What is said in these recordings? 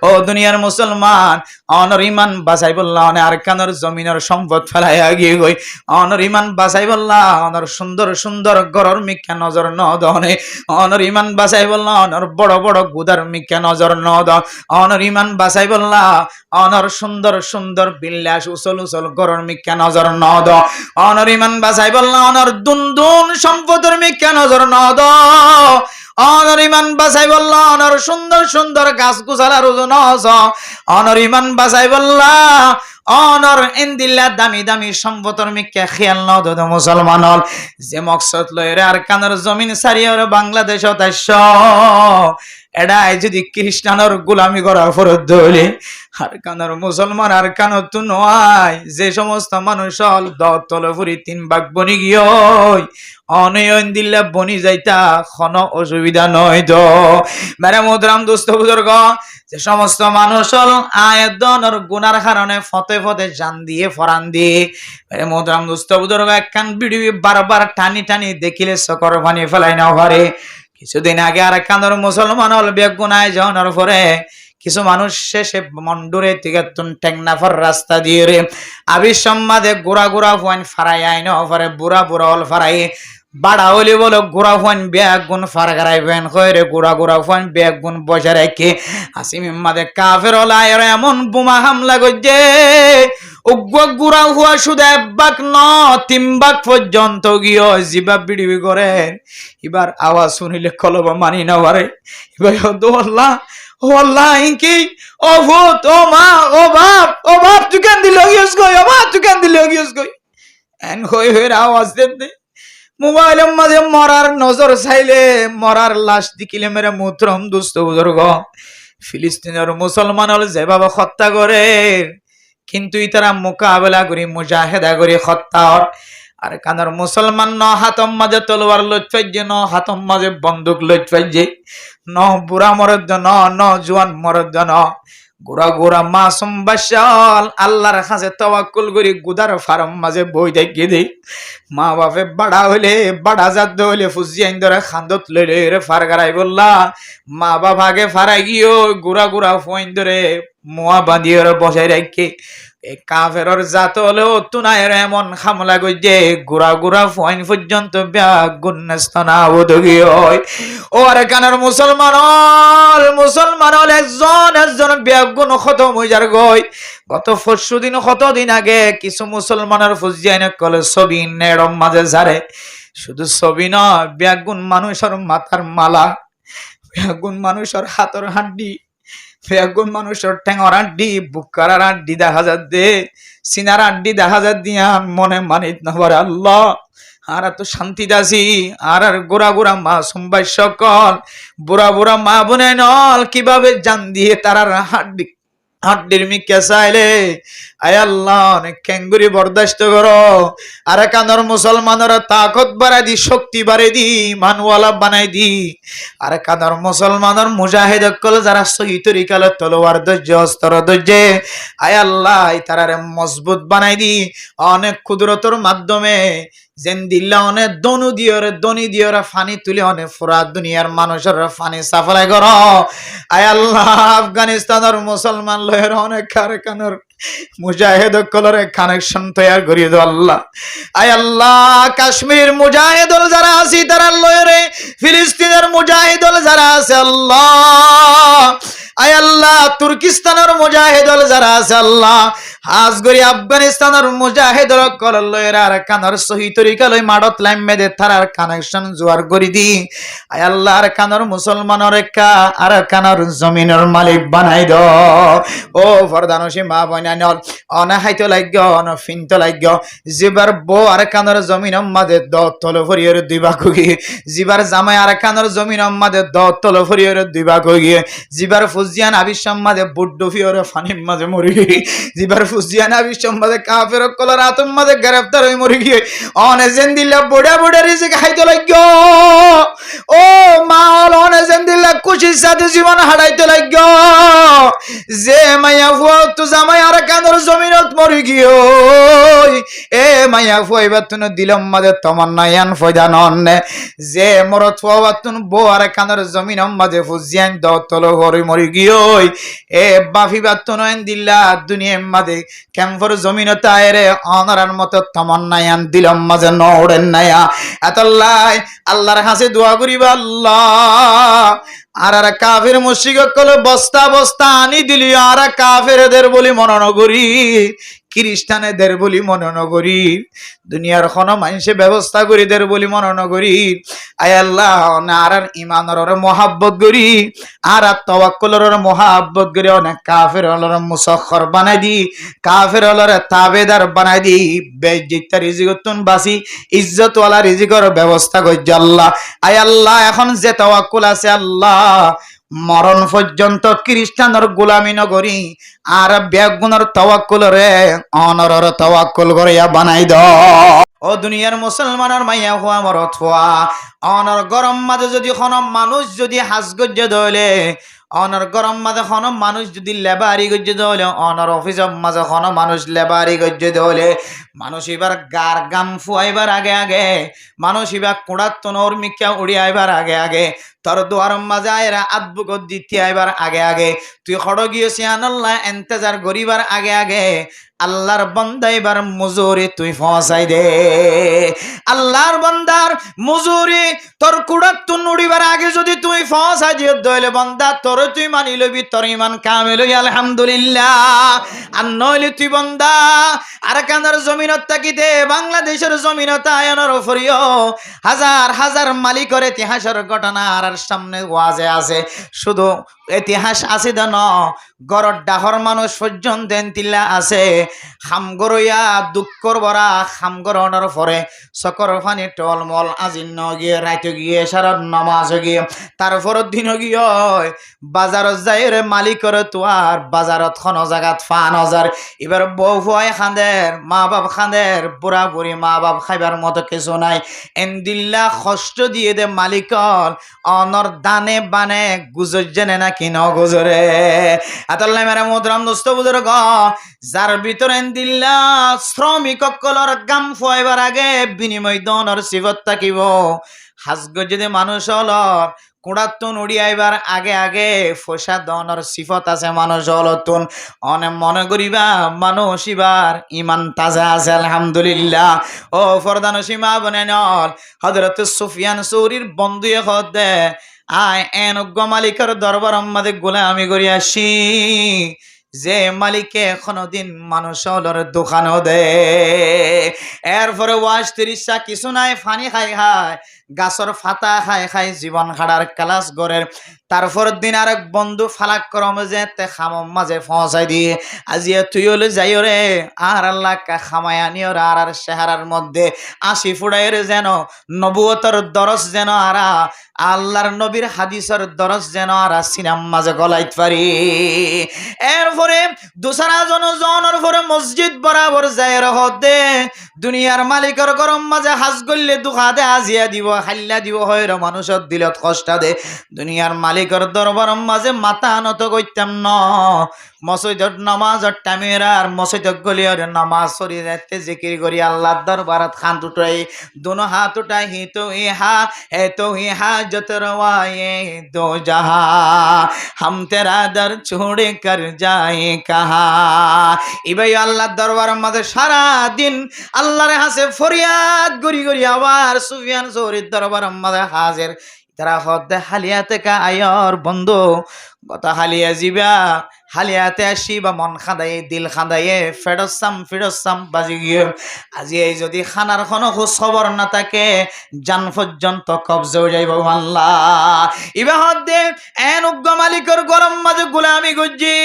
ও দুনিয়ার মুসলমান অনর ইমান বাঁচাই বললা অনে আরকানোর জমিনের সম্পদ ফেলাইয়া গিয়ে গই অনর ইমান বাঁচাই বললা অনর সুন্দর সুন্দর গরর মিক্কা নজর ন দনে অনর ইমান বাঁচাই বললা অনর বড় বড় গুদার মিক্কা নজর ন দ অনর ইমান বাঁচাই বললা অনর সুন্দর সুন্দর বিল্লাস উসল উসল গরর মিক্কা নজর ন দ অনর ইমান বাঁচাই বললা অনর দুন দুন সম্পদের মিক্কা নজর ন দ অনর ইমান বাঁচাই বললা অনর সুন্দর সুন্দর গাছ গুছালার ওজন অনর ইমান বাঁচাই বললা অনর ইন্দিল্লা দামি দামি সম্পদর মিক্কা খেয়াল ন দদ মুসলমান হল যে মকসদ লয়রে আর কানের জমিন সারিয়ার বাংলাদেশ তাইশ এডাই যদি খ্রিস্টানের গোলামি করা ফরজ হইলে আর কানের মুসলমান আর কানত তো নয় যে সমস্ত মানুষ হল দতল ফুরি 3 ভাগ বনি গিয়ে অনয়ন দিল্লা বনি যাইতা কোনো অসুবিধা নয় তো মেরে মোহতারাম দোস্ত বুজুর্গ যে সমস্ত মানুষ হল আয়াতনের গুনার কারণে ফতে ফতে জান দিয়ে ফরান দিয়ে মেরে মোহতারাম দোস্ত বুজুর্গ একখান ভিডিও বারবার টানি টানি দেখিলে সকর পানি ফেলাই না পারে কিছুদিন আগে আর কানের মুসলমান হল বেগুনায় যাওয়ার পরে কিছু মানুষ শেষে মন্ডুরে থেকে টেংনাফার রাস্তা দিয়ে রে আবির সম্মাদে গোড়া গোড়া ফুয়ান ফারাই আইন অফারে বুড়া বুড়া হল ফারাই বাড়া হলি বলো গোড়া ফুয়ান ব্যাগ গুণ ফারাগারাই বেন কইরে গোড়া গোড়া ফুয়ান ব্যাগ গুণ বসে রেখে আসিম মাদে কাফের হল আয়ের এমন বোমা হামলা করছে উগ্র গুড়া হুয়া শুধু 1 ভাগ ন 3 ভাগ পর্যন্ত গিয়ে জিবা বিড়ি করে এবার আওয়াজ শুনিলে কলব মানি না পারে এবার দোল্লা ও আল্লাহ ইনকি ও ভূত ও মা ও বাপ তুই কেন দিল গিয়েস গই ও মা তুই কেন দিল গিয়েস গই এন হই হই আওয়াজ দে মোবাইলের মাঝে মরার নজর চাইলে মরার লাশ দেখিলে মেরে মুহতরম দোস্ত বুজুর্গ ফিলিস্তিনের মুসলমান হল যেভাবে হত্যা করে কিন্তু তারা মোকাবেলা করি মুজাহেদা করি হত্যা আর কানার মুসলমান ন হাতম মাঝে তলোয়ার লইফাইজে ন হাতম মাঝে বন্দুক লইফাইজে ন বুড়া মরদ জন ন জোয়ান মরদ জন গোড়া গোড়া মাসুম বাশাল আল্লাহর কাছে তাওয়াক্কুল করি গুদার ফার্ম মাঝে বই দেখি দেই মা বাপে বাড়া হইলে বাড়া জাত হইলে ফুজিয়াইন ধরে খান্দত লইলে রে ফারগারাই বললা মা বাপ আগে ফারাই গিয়ে গোড়া গোড়া ফইন ধরে মোয়া বাঁধিয়ে বসাই রাখে এই কাফেরর জাত হলেও তুনায়ের এমন হামলা গইজে গোড়া গোড়া ফইন পর্যন্ত ব্যাগুন নস্তনা ওদগি হয় ও আর কানার মুসলমান হল একজন ব্যাগুন খতম হয়ে যার গই গত পরশুদিন কতদিন আগে কিছু মুসলমানের ফুজিয়াইন কলে ছবি নেড়ম মাঝে ঝাড়ে শুধু ছবি নয় ব্যাগুন মানুষের মাথার মালা ব্যাগুন মানুষের হাতের হাড্ডি বেগুন মানুষের ঠেঙর আড্ডি বুকার আড্ডি দেখা যাচ্ছে সিনার আড্ডি দেখা যাচ্ছে মনে মানিত না পারে আল্লাহ আর তো শান্তি দাসি আর গোড়া গোড়া মা সোমবার সকল বুড়া বুড়া মা বোনে নল কিভাবে জান দিয়ে তারার হাড্ডির মিকে চাইলে আয় আল্লাহ অনেক ক্যাঙ্গুরি বরদাস্ত করো আর কানর মুসলমানের তাকত বাড়াই দি শক্তি বাড়াই দি মানওয়ালা বানাই দি আর কানর মুসলমানের মুজাহিদ কল যারা সহি তরিকালে তলোয়ার ধৈর্য অস্ত্র ধৈর্য আয় আল্লাহ তারারে মজবুত বানাই দি অনেক কুদরতর মাধ্যমে যেন দিল্লা অনেক দনি দিয়রে ফানি তুলে অনেক পুরা দুনিয়ার মানুষের ফানি সাফলাই কর আয় আল্লাহ আফগানিস্তানের মুসলমান লয়ের অনেক কারখানার মুজাহিদ কলরে কানেকশন তৈরি করিয়ে দাও আল্লাহ আয় আল্লাহ কাশ্মীর মুজাহিদ যারা আছে তারা লয়েরে ফিলিস্তিনের মুজাহিদ যারা আছে আল্লাহ আয় আল্লাহ তুর্কিস্তানের মুজাহিদ যারা আছে আল্লাহ হাজগরি আফগানিস্তানের মুজাহিদ কললয়ের আর কানার সহি তরিকা লই মাডত লাইম মেদে তারার কানেকশন জোয়ার করি দি আয় আল্লাহ আর কানার মুসলমানের একা আর কানার জমিনের মালিক বানাই দ ও ফরদানসি মা বনানল অনাহাইত লাগগ অনফিন্ত লাগগ জিবার বো আর কানার জমিন মাদে দ তল ফরিয়ের দুইবা কগি জিবার জামাই আর কানার জমিন মাদে দ তল ফরিয়ের দুইবা কগি জিবার ফুজিয়ান আবিশ মাদে বুড্ডু ফিওর ফানি মাঝে মরি জিবার ফুজিয়ানা বিশ্বম্বাদে কাফের কলর আতম মাদে গ্রেফতার হই মরি গিয়ে অনে জেন্দিল্লা বড়া বড়া রিজিক খাইতে লাগো ও মাল অনে জেন্দিল্লা খুশির সাথে জীবন হারাইতে লাগো যে মাইয়া ফুয়া তো জামাই আর কান্দর জমিনত মরি গিয়ে এ মাইয়া ফুয়াইবার তুন দিলম মাদে তমন্নায়ান ফয়দান অন্নে যে মরত ফুয়াবার তুন বউ আর কান্দর জমিন মাদে ফুজিয়ান দতল হরি মরি গিয়ে এ বাফিবার তুন দিল্লা দুনিয়া মাদে ক্যাম্পর জমিনত আয়রে অনরার মতো তমন্নায়ান দিলম মাঝে নড়েন নায়া এতল্লাই আল্লাহর কাছে দোয়া করিবা আল্লাহ আর কাফের মুশরিক কলে বস্তা বস্তা আনি দিলি আর কাফেরদের বলি মনন করি খ্রিস্টানেদের বলি মনন করি দুনিয়ার কোন মানুষে ব্যবস্থা করি দের বলি মনন করি আয় আল্লাহ আর ইমানের মহাব্বত করি আর তাওয়াক্কুলের মহাব্বত করি অনেক কাফের হলর মুসাখর বানাই দি কাফের হলর তাবেদার বানাই দি বেইজ্জত রিজিকতুন বাসি ইজ্জত ওয়ালা রিজিকের ব্যবস্থা করি আল্লাহ আয় আল্লাহ এখন যে তাওয়াক্কুল আছে আল্লাহ মরণ পর্যন্ত খ্রিস্টানের গোলামি নগরী আর বেগুনের তাওয়াক্কুল রে অনরর তাওয়াক্কুল করিয়া বানাই দাও ও দুনিয়ার মুসলমানের মাইয়া হওয়া মরত হওয়া অনর গরম মাঝে যদি কোন মানুষ যদি হাজ গজ্জ দলে অনর গরম মাঝে কোন মানুষ যদি লেবারি গজ্জ দলে অনর অফিসের মাঝে কোন মানুষ লেবারি গজ্জ দলে মানুষ এবার গার গাম ফুয়াইবার আগে আগে মানুষ এবার কুড়াত তনর মিকা উড়িয়াইবার আগে আগে তোর দুয়ার মাঝে আয়রা আদবুক দিতে আইবার আগে আগে তুই খড় গিয়েছি আনাল্লাহ এন্তেজার গরিবার আগে আগে আল্লাহর বান্দা এবার মজুরি তুই ফসাই দে আল্লাহর বান্দার মজুরি তোর কুড়াত তুন উড়িবার আগে যদি তুই ফসাই দিয়ে দইলে বান্দা তোর তুই মানি লবি তোর ইমান কামিল আলহামদুলিল্লাহ আর নইলে তুই বান্দা আর কানার জমিনত তাকিতে বাংলাদেশের জমিনত আয়নের ফরিও হাজার হাজার মালিকের ইতিহাসের ঘটনা আর সামনে ওয়াজে আছে শুধু ইতিহাস আছে দেন গরর ডাহর মানুষ পর্যন্ত তিল্লা আছে খামগরইয়া দুঃখর বরা খামগরণের পরে চকর ফানি টলমল আজিন্ন গিয়ে রাইতে গিয়ে সারা নামাজ গিয়ে তারপর দিন গিয়ে বাজারত যাই রে মালিকর তোয়ার বাজারত খন জাগাত ফান হাজার এবার বউ ভয় খাঁদের মা বাপ খাঁদের বুড়া বুড়ি মা বাপ খাইবার মতো কিছু নাই এন্দিল্লা কষ্ট দিয়ে দে মালিকর অনর দানে বানে গুজর জেনে নাকি ন গুজরে আতাল্লাহ মেরা মুদ্রাম দোস্ত বুজুর্গ যার ভিতরে দিল্লা শ্রমিক কলর গাম ফুয়াইবার আগে বিনিময় দনর সিবত থাকিব হাজগ যদি মানুষ হলর কুড়াতুন উড়িয়াইবার আগে আগে ফসা দনর সিফত আছে মানুষ হলতুন অনে মনে করিবা মানুষ ইবার ইমান তাজা আছে আলহামদুলিল্লাহ ও ফরদান সীমা বনে নল হযরত সুফিয়ান সৌরির বন্ধুয়ে হদে আয় এনজ্ঞ মালিকের দরবার আমাদে গোলামি করি আসি যে মালিকে কোনদিন মানুষ হলর দোকান দে এরপরে ওয়াশ তিরিশা কিছু নাই ফানি খাই খায় গাছর ফাতা খাই খাই জীবন খাড়ার ক্লাস গড়ের তারপর দিন আরেক বন্ধু ফালাক করম যে তে খামম মাঝে পৌঁছাই দিয়ে আজিয়ে তুই হলে যাইও রে আর আল্লাহ খামায়া নিও আর চেহারার মধ্যে আসি ফুড়াই রে যেন নবুয়তর দরস যেন আরা আল্লাহর নবীর হাদিসের দরস যেন আরা সিনাম মাঝে গলাইত পারি এরপরে দুসরা জনের পরে মসজিদ বরাবর যায় রহদে দুনিয়ার মালিকের গরম মাঝে হাজ গল্লে দুখা দে আজিয়া দিব হাল্লা দিব হয় মানুষের দিলত কষ্ট দে দুনিয়ার মালিকের দরবার মাঝে মাথা নত করতাম ন মসজিদত নামাজর টাইমের আর মসজিদত গলিয়র নামাজ সরি যাতে জিকির করি আল্লাহর দরবারত খান উঠাই দোনো হাত উঠাই হি তো ইহা হে তো ইহা যত রওয়ায়ে দো জাহা হাম তেরা দর ছোড়ে কর যায় কাহা ইবাই আল্লাহর দরবারের মাঝে সারা দিন আল্লাহর হাসে ফরিয়াদ গরি গরি আবার সুফিয়ান সৌরির দরবারের মাঝে হাজির তারা হদে হালিয়াতে কা আয়র বন্ধু গতা হালিয়া জিবা হালিয়াতে আসি বা মন খাঁদাই দিল খাঁদাইয়ে ফেরসাম বাজি গিয়ে আজি এই যদি খানার কোনো খোঁজ খবর না থাকে জান পর্যন্ত কবজে যাইব আল্লাহ ইবা হদে এন উগ্র মালিকের গরম মাঝে গোলামি গুজি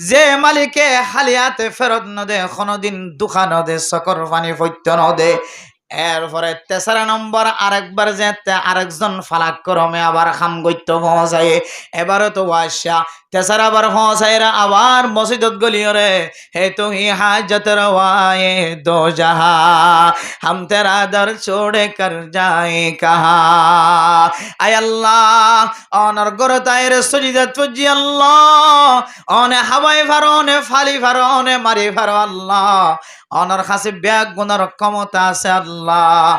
যে মালিকে হালিয়াতে ফেরত নদে কোনোদিন দুখা নদে চকর পানি ফৈত্য নদে এরপরে 3 নম্বর আরেকবার যেতে আরেকজন ফালাক করমে আবার খাম গইত পৌঁছায় এবারে তো ওয়াশা 3 আবার পৌঁছায়রা আবার মসজিদত গলিয়রে হে তো হি হাজতের ওয়ায়ে দো জাহা हम तेरा दर छोड़े कर जाए कहा आय अल्लाह অনর গর তাইরে সজিদা তুজি আল্লাহ অনে হাওয়াই ফারনে ফালি ফারনে মারি ফার আল্লাহ অনর কাছে ব্যাগ গুনার ক্ষমতা আছে আল্লাহ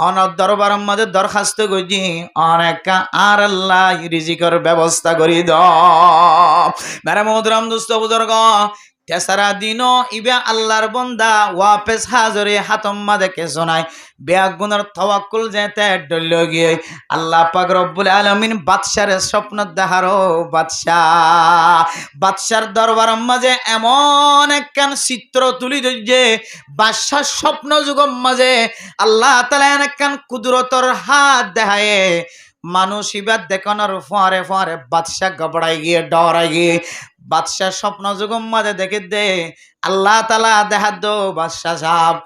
অনর দরবারের মধ্যে দরখাস্ত করি অনেক আর আল্লাহ রিজিকের ব্যবস্থা করি দাও মেরে মোহতরম দোস্ত বুজুর্গ 3 দিনও ইবে আল্লাহর বান্দা ওয়াপস হাজরে হাতম মাদে কে শোনায় ব্যাগ গুনার তাওয়াক্কুল যেতে ডল গিয়ে আল্লাহ পাক রব্বুল আলামিন বাদশার স্বপ্ন দেখারো বাদশার দরবারের মাঝে এমন একখান চিত্র তুলি যে বাদশার স্বপ্ন যুগের মাঝে আল্লাহ তাআলা একখান কুদরতর হাত দেখায় মানুষ ইবাদ দেখানোর ফরে ফরে বাদশা ঘবড়াই গিয়ে ডরাই গিয়ে বাদশার স্বপ্ন যুগম মাঝে দেখে দে আল্লাহ তাআলা দেখা দো বাদশা সাহেব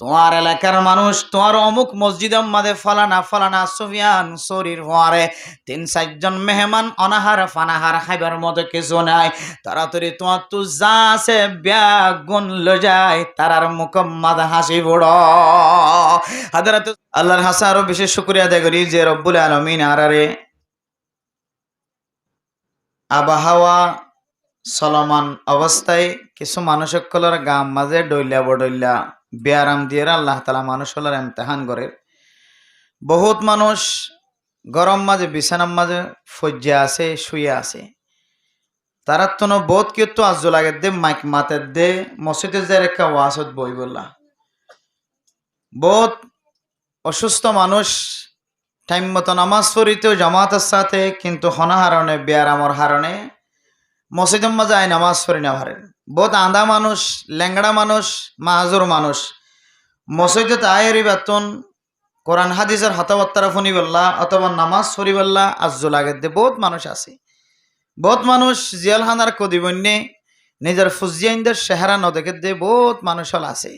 তোমার এলাকার মানুষ তোমার অমুক মসজিদের মাঝে ফলানা সুফিয়ান শরীর হওয়ারে 3-4 জন মেহমান অনাহার ফানাহার খাইবার মতো কিছু নাই তাড়াতাড়ি তোমার তু যা আছে ব্যাগ গুন লো যায় তারার মুখম মাঝে হাসি বড় হযরত আল্লাহর হাসা আরো বেশি শুকরিয়া আদায় করি যে রব্বুল আলামিন আরারে আবহাওয়া চলমান অবস্থায় কিছু মানুষের গাম মাঝে ডইলা বডইলা ব্যারাম দিয়ে আল্লাহ তাআলা মানুষের ইমতিহান করে বহুত মানুষ গরম মাঝে বিছানার মাঝে ফজ্জা আছে শুয়ে আছে তারা তো বহুত কিন্তু আজ লাগে দে মাইক মাতে দে মসজিদে যে রেখা ওয়াজত বই বললা বহুত অসুস্থ মানুষ টাইম মতো নামাজ পড়িতেও জামাতের সাথে কিন্তু হনাহারণে ব্যারামর হারণে মসজিদের মাঝে আয় নামাজ পড়ি না পারেন বহুত আঁধা মানুষ ল্যাংড়া মানুষ মাহাজুর মানুষ মসজিদে আয়েরই বেতন কোরআন হাদিসের হতাবার্তারা ফুনি বললা অথবা নামাজ পড়ি বললা আজ্জু লাগে দে বহুত মানুষ আছে বহুত মানুষ জিয়ালহানার কদিবন্যে নিজের ফুজিয়াইনদের চেহারা ন দেখে দে বহুত মানুষ হল আছে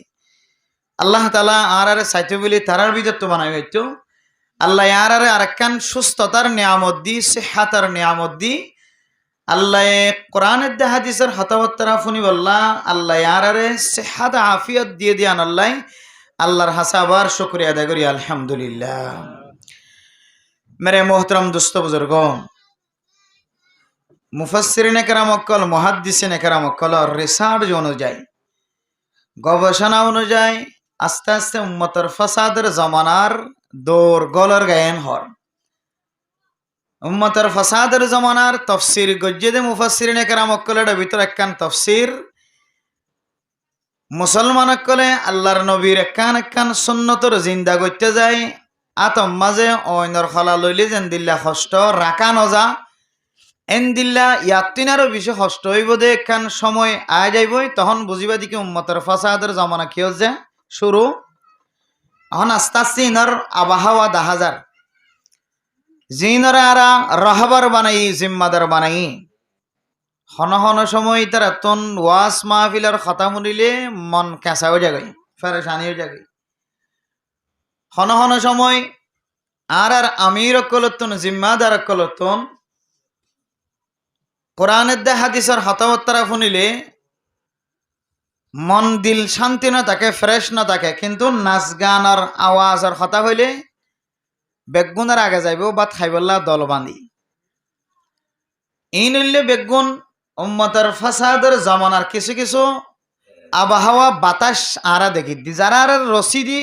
আল্লাহ তাআলা আরে চাইতে বলি তারার ভিতর তো বানাই হইতো আল্লাহ আরে আরেকখান সুস্থতার নিয়ামত দি সেহাতার নিয়ামত দি আল্লাহ কোরআনের দে হাদিসের হতাবার্তারা ফুনি বললা আল্লাহ আরে সেহাত আফিয়ত দিয়ে দিয়ান আল্লাহর হাসা আবার শুকরিয়া আদায় করি আলহামদুলিল্লাহ মেরে মোহতরম দোস্ত বুজুর্গ মুফাসসিরিনে কেরাম অক্কল মুহাদ্দিসিনে কেরাম অক্কল রিসার্চ অনুযায়ী গবেষণা অনুযায়ী আস্তে আস্তে উম্মতের ফাসাদের জমানার দৌর গলর গায়েন হর উম্মতের ফাসাদের জমানার তফসির গজ্জেদে মুফাসসিরিনে কেরাম অক্কলের ভিতর একখান তফসির মুসলমান অক্কলে আল্লাহর নবীর একখান সুন্নতর জিন্দা করতে যায় আতম মাঝে অইনর খলা লইলে যেন দিল্লা কষ্ট রাখা নজা এন দিল্লা ইয়াত্তিনারও বেশি কষ্ট হইব দে একখান সময় আয় যাইবই তখন বুঝিবা দিকে উম্মতের ফাসাদের জমানা কি হচ্ছে শুরু এখন আস্তে আস্তে ইনার আবহাওয়া দেখা যার জিনরা আরা রাহবার বানাই জিম্মাদার বানাই হন হন সময় তারা তন ওয়াস মাহফিলের কথা শুনিলে মন কেঁচাও জাগাই ফেরেশানিও জাগাই হন হন সময় আর আমির কলতন জিম্মাদার কলতন কোরআনের দে হাদিসের হতাবত্তারা শুনিলে মন দিল শান্তি না থাকে ফ্রেশ না থাকে কিন্তু নাচ গান আর আওয়াজ আর কথা হইলে বেগুনের আগে যাইব বা খাইবল্লা দল বান্ধি এই নইলে বেগুন উম্মতের ফাসাদের জমানার কিছু কিছু আবহাওয়া বাতাস আরা দেখি দি যারার রশিদি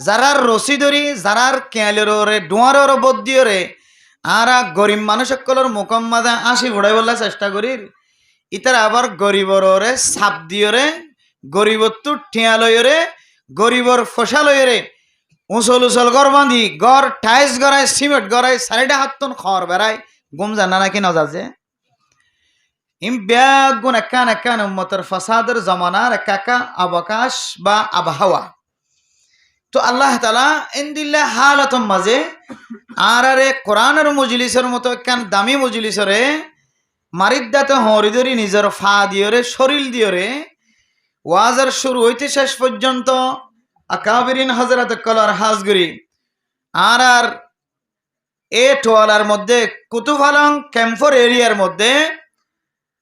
যারার রশি ধরি যারার কেয়ালের ডুয়ারের বদিয়রে আরা গরিব মানুষ সকলের মোকাম্মাদা আসি ঘোড়াই বললা চেষ্টা করি ইতার আবার গরিবরে সাপ দিয়রে গরিবত্তু ঠিয়ালয়রে গরিবর ফসালয়রে উঁচল উচল গর বাঁধি গড় টাইস গড়ায় সিমেন্ট গড়ায় সারিডা হাতন খড় বেড়ায় গুম জানা নাকি নজাজে ইম ব্যাগুন একান উম্মতের ফাসাদের জমানার একা অবকাশ বা আবহাওয়া তো আল্লাহ তাআলা ইনদিল্লাহ হালাতম মাঝে আরে কোরআনের মজলিসের মতো একখান দামি মজলিসরে মারিদ্দাতে হরিদরি নিজের ফা দিয়রে শরীর দিয়রে ওয়াজের শুরু হইতে শেষ পর্যন্ত আকাবিরিন হযরত কলর হাজগুরি আর এ টোয়ালার মধ্যে কুতুফালং ক্যাম্পর এরিয়ার মধ্যে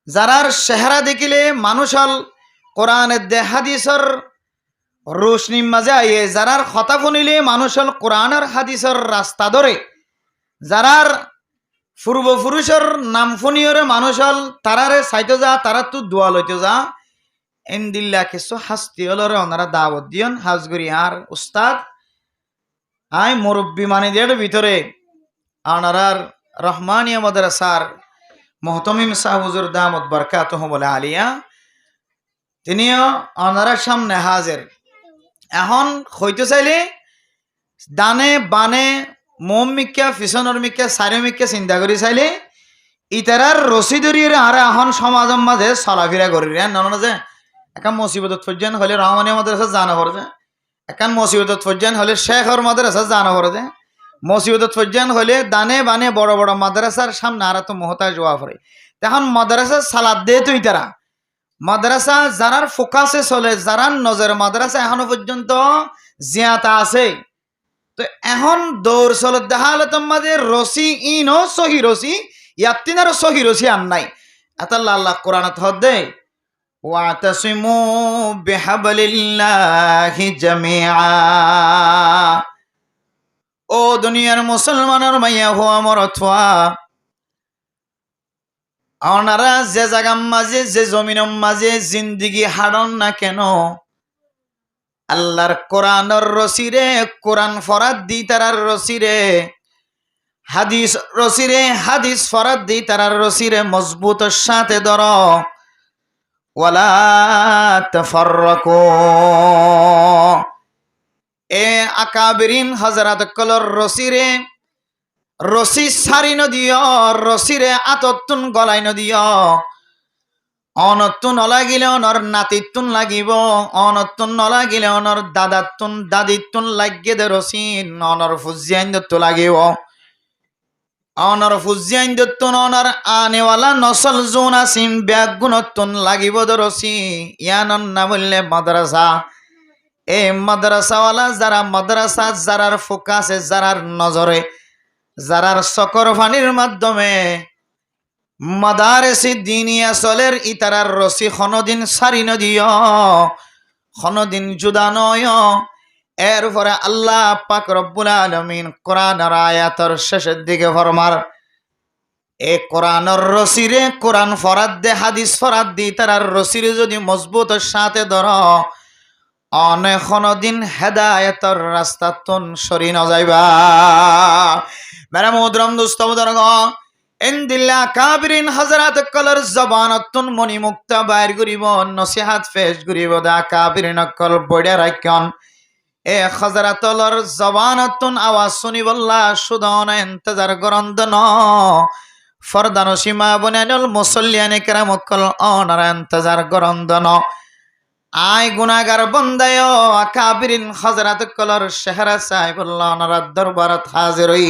যারার চেহারা দেখিলে মানুষল কোরআনের দে হাদিসর রোশনি মাঝে আইয়ে যারার কথা শুনিলে মানুষল কোরআন আর হাদিসর রাস্তা ধরে যারার পূর্বপুরুষের নাম শুনিয়রে মানুষল তারারে চাইতে যা তারা তো দোয়া লইতে যা এন্দিল্লা কিছু হাস্তি হলরে ওনারা দাওয়াত দিয়ন হাজগুড়ি আর উস্তাদ আই মুরব্বী মানিদের ভিতরে আনারার রহমানিয়া মাদ্রাসার মুহতামিম সাহেব হুজুর দামত বরকাতুহু বলে আলিয়া তিনিও ওনারার সামনে হাজির এখন হইতে চাইলে ডানে বানে মোম মিক্কা পিছনের মিক্কা চারি মিক্কা চিন্তা করি চাইলে ইতারার রশি ধরিয়ে আর এখন সমাজের মাঝে চলাফেরা করি নন যে একান মুসিবতত ফজ্জান হলে রহমানিয়া মাদ্রাসা জানা পড়ে যে একান মুসিবতত ফজ্জান হলে শেখর মাদ্রাসা জানা পড়ে যে মুসিবতত ফজ্জান হলে দানে বানে বড় বড় মাদ্রাসার সামনে আর তো মহতাজ হওয়া পড়ে তখন মাদ্রাসা সালাদ দে তুই তারা মাদ্রাসা যারার ফোকাসে চলে যারার নজর মাদ্রাসা এখনো পর্যন্ত জিয়াতা আছে তো এখন দৌড় চলত দেখা হলে তোমাদের রশি ইনো সহি রশি ইয়াত্তিনারও সহি রশি আর নাই আতাল্লাহ আল্লাহ কোরআনত হদে ওয়াতাসিমু বিহাবলিল্লাহি জামিআ ও দুনিয়ার মুসলমানের মাইয়া হো আমার অথবা ওনারা যে জায়গার মাঝে যে জমিনের মাঝে জিন্দিগি হারন না কেন আল্লাহর কোরআনের রসিরে কোরআন ফরাদ দি তারার রসিরে হাদিস রসিরে হাদিস ফরাদ দি তারার রসিরে মজবুতের সাথে ধর ওয়ালা তাফাররাকু এ আকাবিরিন হযরত কলর রসিরে রশি সারি নদিও রশিরে আততুন গলাই নদিও অনতুন নলাগিলে অনর নাতিতুন লাগিব অনতুন নলাগিলে অনর দাদাতুন দাদিতুন লাগিয়ে দে রশিন অনর ফুজিয়াইন দত্ত লাগিব অনর ফুজিয়াইন দত্তুন অনর আনেওয়ালা নসল জোন আসিন ব্যাগ গুণতুন লাগিব দে রশি ইয়ানন না বললে মাদ্রাসা এ মাদ্রাসাওয়ালা যারা মাদ্রাসা যারার ফোকাসে যারার নজরে যারার সকর ফানির মাধ্যমে মাদারেসি দিনিয়া চলের ইতারার রশি খনদিন সারি নদিও খনদিন জুদা নয় এরপরে আল্লাহ পাক রব্বুল আলামিন কোরআনের আয়াতের শেষের দিকে ফরমার এ কোরআনের রশিরে কোরআন ফরাদ দে হাদিস ফরাদ দি তারার রশিরে যদি মজবুতের সাথে ধর অনেক দিন হেদায়েতের রাস্তাতুন সরি ন যাইবা মেরা মুহতরম দোস্ত বুজুর্গ ইনদিল্লা কাবিরিন হযরত কলর জবানতুন মনি মুক্তা বাইর করিব নসিহাত পেশ করিব দা কাবিরিন কল বড়ে রাখন এ হযরতলর জবানতুন আওয়াজ শুনিবল্লা সুদন ইন্তজার গরন্দন ফরদান সীমা বনানল মুসল্লিয়ানে কেরাম কল অনার ইন্তজার গরন্দন আয় গুনাহগার বন্দায় আকাবিরিন হযরত কলর শহর সাহেবুল্লাহ ওনার দরবারত হাজির হই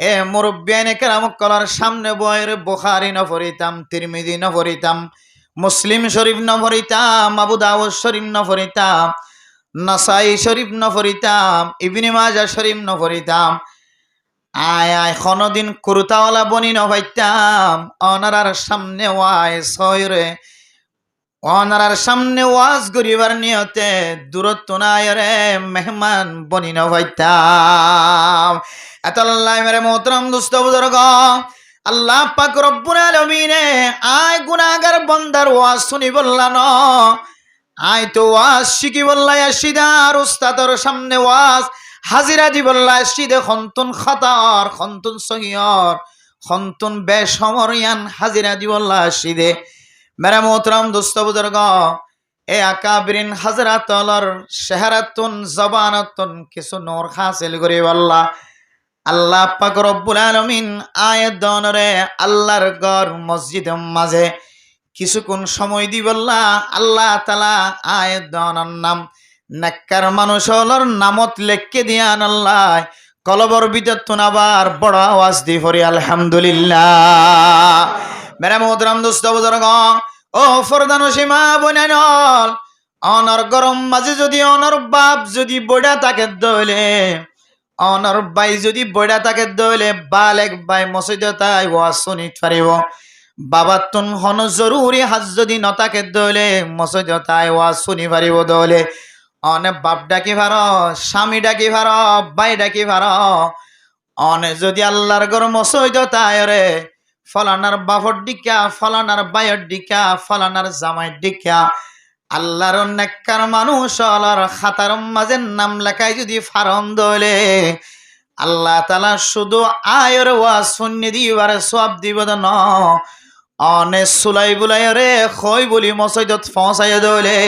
এ মুরব্বিয়ানে কেরাম কলর সামনে বয়ের বুখারী ন পড়িতাম তিরমিজি ন পড়িতাম মুসলিম শরীফ ন পড়িতাম আবু দাউদ শরীফ ন পড়িতাম নাসাই শরীফ ন পড়িতাম ইবনে মাজাহ শরীফ ন পড়িতাম আয় আয় কোনদিন কুরতাওয়ালা বনি ন পাইতাম ওনার সামনে ওয়াই সয়রে ওনার সামনে ওয়াজ করিবার নিয়তে দূরত্ব নাই রে মেহমান বনি ন পাইতাম আতাল্লাহ মেরে মোহতরম দোস্ত বুজুর্গ আল্লাহ পাক রব্বুল আলামিনে আয় গুনাহগার বান্দার ওয়াজ শুনি বললা ন আয় তো ওয়াজ শিখি বললা আসিদার উস্তাদর সামনে ওয়াজ হাজিরা দি বললা আসিদে খন্তুন খাতার খন্তুন সহিয়র খন্তুন বেসমরিয়ান হাজিরা দি বললা আসিদে মেরে মোহতরম দোস্ত বুজুর্গ এ আকাবিরিন হযরতলর শহরাতুন জবানাতুন কিছু নূর হাসিল করি বললা আল্লাহ পাক রব্বুল আলামিন আয়াত দনরে আল্লাহর ঘর মসজিদ মাঝে কিছুক্ষণ সময় দি বললা আল্লাহ তাআলা আয়াত দনর নাম নাক্কার মানুষলর নামত লেখকে দিয়ান আল্লাহ কলবর ভিতর তুন আবার বড় আওয়াজ দি পড়ি আলহামদুলিল্লাহ মেরা মোহতরম দোস্ত বুজুর্গ ও ফরদান সীমা বনানল অনর গরম মাঝে যদি অনর বাপ যদি বইডা তাকে দইলে অনর বাই যদি বইডা তাকে দইলে বালেক বাই মসজিদতাই ওয়াজ শুনি পারিব বাবা তুন হন জরুরি হাজ যদি নতাকে দইলে মসজিদতাই ওয়াজ শুনি পারিব দইলে অনে বাপ ডাকি ভার স্বামী ডাকি ভার বাই ডাকি ভার অনে যদি আল্লাহর ঘর মসজিদতাই রে ফলানার বাপর ডিকা ফলানার বাইয়ের ডিকা ফলানার জামাইয়ের ডিকা আল্লাহর নেককার মানুষ আল্লাহর খাতার মাঝে নাম লেখায় যদি ফারন দলে আল্লাহ তাআলা শুধু আয়ের ওয়াজ শুনি দিবার সওয়াব দিব ন অনে সুলাই বুলাই রে খই বলি মসজিদত পৌঁছায় দলে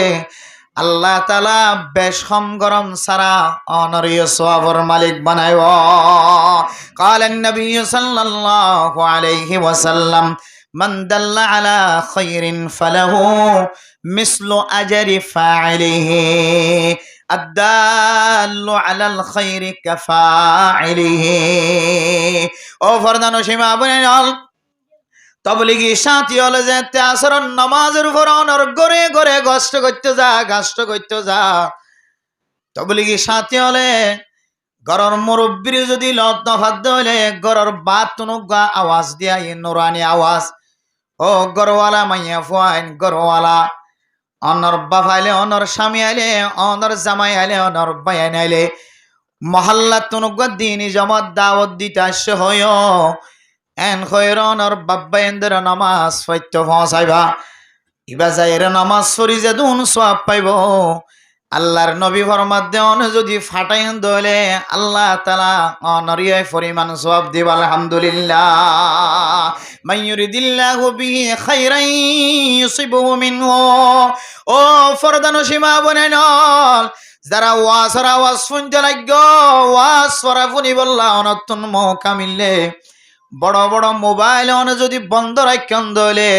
আল্লাহ তাআলা বেশ কম গরম সারা অনরিয় সওয়াবর মালিক বানায় قال النبي صلى الله عليه وسلم من دل على خير فله مثل أجر فاعله الدال على الخير كفاعله ও ফরদান ও সীমা বলেন তবলিগি সাথী হলে যেতে আসরন নামাজের উপর অনর গড়ে গড়ে কষ্ট করতে যা তবলিগি সাথী হলে গরর মুরব্বীর যদি লত নফাদ্দ হলে গরর বাত তুনুগা আওয়াজ দিয়া নুরানি আওয়াজ ও গরওয়ালা মাইয়া ফুয়াইন গরওয়ালা অনর বাফাইলে অনর স্বামী আইলে অনর জামাই আইলে অনর বায়ান আইলে মহল্লা তুনুগা দিন জমাত দাওয়াত দিতে আসছে হয় এন খয়ের অনর বাব্বাইন্দের নামাজ ফৈত্য পৌঁছাইবা ইবা যাইয়ের নামাজ পড়ি যে দুন সওয়াব পাইব আল্লাহর নবী ফরমাত দেন যদি ফাটাইন দলে আল্লাহ তাআলা অনরিয় পরিমাণ সওয়াব দিব আলহামদুলিল্লাহ মাইয়ুরিদিল্লাহু বিহি খাইরান ইউসিবহু মিনহু ও ফরদান সীমা বনেনল যারা ওয়াজের আওয়াজ শুনতে লাগো ওয়াজ পড়া শুনি বললা অনতুন মৌকা মিললে বড় বড় মোবাইল অনে যদি বন্ধ রাখেন দলে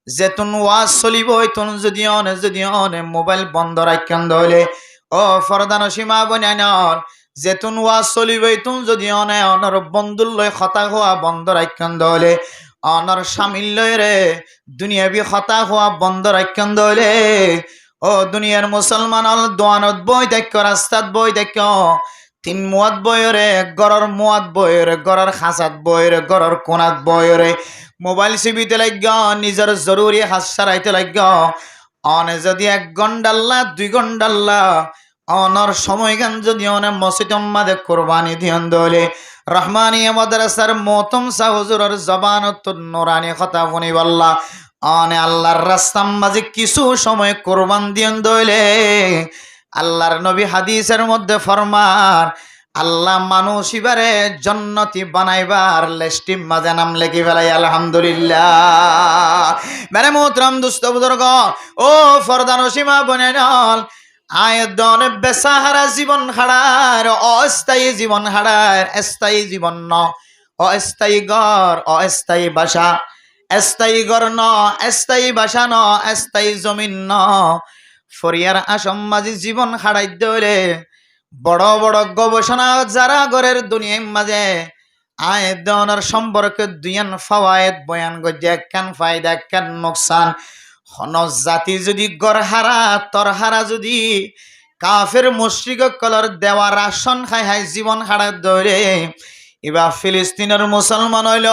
যেতুন ওয়াজ চলিব তুন যদি অনে মোবাইল বন্ধ রাখেন দলে ও ফরদান সীমা বনাইনল যেতুন ওয়াজ চলিব তুন যদি অনে অনর বন্ধুর লয় কথা হওয়া বন্ধ রাখেন দলে অনর স্বামীর লয় রে দুনিয়াবি কথা হওয়া বন্ধ রাখেন দলে ও দুনিয়ার মুসলমান অল দোয়ানত বই দেখ রাস্তাত বই দেখ তিন মুয়াত বয়রে গরর মুয়াত বয়রে গরর খাসাত বয়রে গরর কোনাত বয়রে মোবাইল সিবিতে লাগ নিজের জরুরি হাত সারাইতে লাগ অনে যদি 1 ঘন্টা আল্লাহ 2 ঘন্টা আল্লাহ অনর সময় গান যদি অনে মসজিদ মাদে কুরবানি দিন দলে রহমানিয়া মাদ্রাসার মতম সা হুজুরের জবানত নুরানি কথা শুনি বল্লা অনে আল্লাহর রাস্তার মাঝে কিছু সময় কুরবান দিন দলে আল্লাহর নবী হাদিসের মধ্যে ফরমান আল্লাহ মানুষ ইবারে জান্নাতি বানাইবার লিস্টিম মাঝে নাম লেখি ফেলাই আলহামদুলিল্লাহ মেরে মোহতরম দোস্ত বুজুর্গ ও ফরদান সীমা বনেনল আয়দন বেসাহারা জীবন হারার অস্থায়ী জীবন হারার স্থায়ী জীবন ন অস্থায়ী ঘর অস্থায়ী বাসা স্থায়ী ঘর ন স্থায়ী বাসা ন স্থায়ী জমিন ন ফরিয়ার আসম মাঝে জীবন হারাই দলে বড় বড় গবেষণা যারা ঘরের দুনিয়ার মাঝে আয়দনের সম্পর্কে দুইয়ান ফাওয়ায়েদ বয়ান গজে কেন ফায়দা কেন নোকসান হন জাতি যদি গড় হারা তর হারা যদি কাফের মুশরিক কলর দেওয়া রাশন খাই হাই জীবন হারা দরে ইবা ফিলিস্তিনের মুসলমান হইল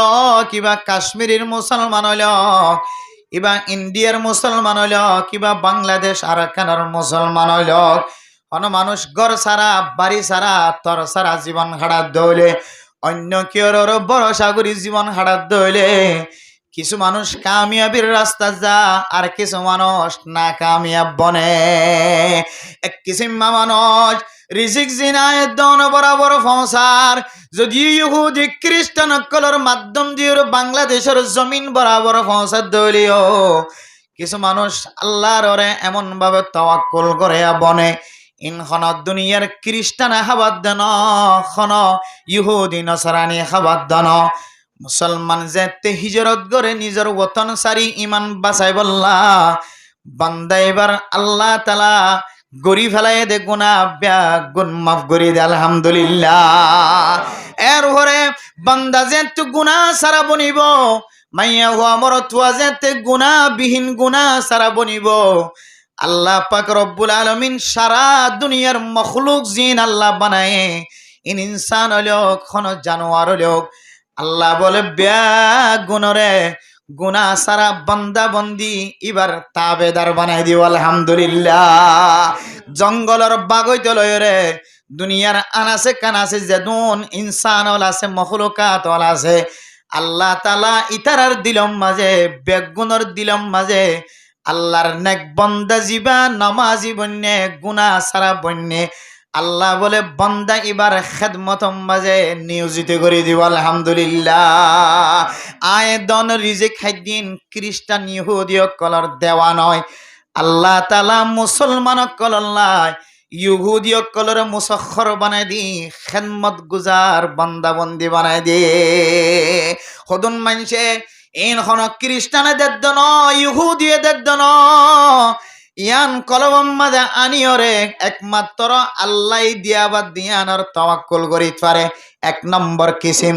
কিবা কাশ্মীরের মুসলমান হইল কিবা ইন্ডিয়ার মুসলমান হইল কিবা বাংলাদেশ আরাকানের মুসলমান হইল অন মানুষ গড় সারা বাড়ি সারা তর সারা জীবন হারাত দইলে অন্য কেউর ভরসা করি জীবন হারাত দইলে কিছু মানুষ কামিয়াবির রাস্তা যা আর কিছু মানুষ না কামিয়াব বনে এক কিসিম মানুষ রিজিক জিনায় দন বরাবর ফসার যদি ইহুদি খ্রিস্টান কলর মাধ্যম দিয়ে বাংলাদেশের জমিন বরাবর ফসার দইলিও কিছু মানুষ আল্লাহর ওরে এমন ভাবে তাওয়াক্কুল করে বনে ইনখন দুনিয়ার খ্রিস্টান হাবাদ দেন খন ইহুদি নসরানি হাবাদ দেন মুসলমান যেতে হিজরত করে নিজের ওতন সারি ইমান বাঁচাই বললা বান্দা এবার আল্লাহ তাআলা গরি ফেলাই দে গুনা গুণ মাফ করি দে আলহামদুলিল্লাহ এর পরে বান্দা যেতে গুনাহ সারা বনিব মাইয়া হওয়া মরতুয়া যেতে গুনাহ বিহীন গুনাহ সারা বনিব আল্লাহ পাক রব্বুল আলামিন সারা দুনিয়ার মখলুক জিন আল্লাহ বানায় ইনসান হলো কোন জানোয়ার হলো আল্লাহ বলে গুণরে গুনাহ সারা বান্দা বন্দি এবার তাবেদার বানাই দিও আলহামদুলিল্লাহ। জঙ্গলের বাগৈতে লয় রে দুনিয়ার আনাসে কানাসে যেদুন ইনসান হল আছে মখলুকাত হল আছে আল্লাহ তাআলা ইতারার দিলম মাঝে বেগুনের দিলম মাঝে আল্লাহর নেক বন্দা জিবা নামাজি বন্যে গুনাহ সারা বন্যে আল্লাহ বলে বন্দা এবার খেদমতম মাঝে নিয়োজিত করে দিব আলহামদুলিল্লাহ। আয় দন রিজে খাইদিন খ্রিস্টান ইহুদিও কলর দেওয়া নয় আল্লাহ তাআলা মুসলমান কলল্লাহ ইহুদিও কলর মুসখর বানাই দি খেদমত গুজার বান্দা বন্দি বানাই দি হদুন মানছে ইন হন খ্রিস্টানে দেদ্দ ন ইহুদিয়ে দেদ্দ ন ইয়ান কলবম মাঝে আনিয়রে একমাত্র আল্লাহ দিয়াবাদ দিয়ানোর তাওয়াক্কুল করিতে পারে এক নম্বর কিসিম।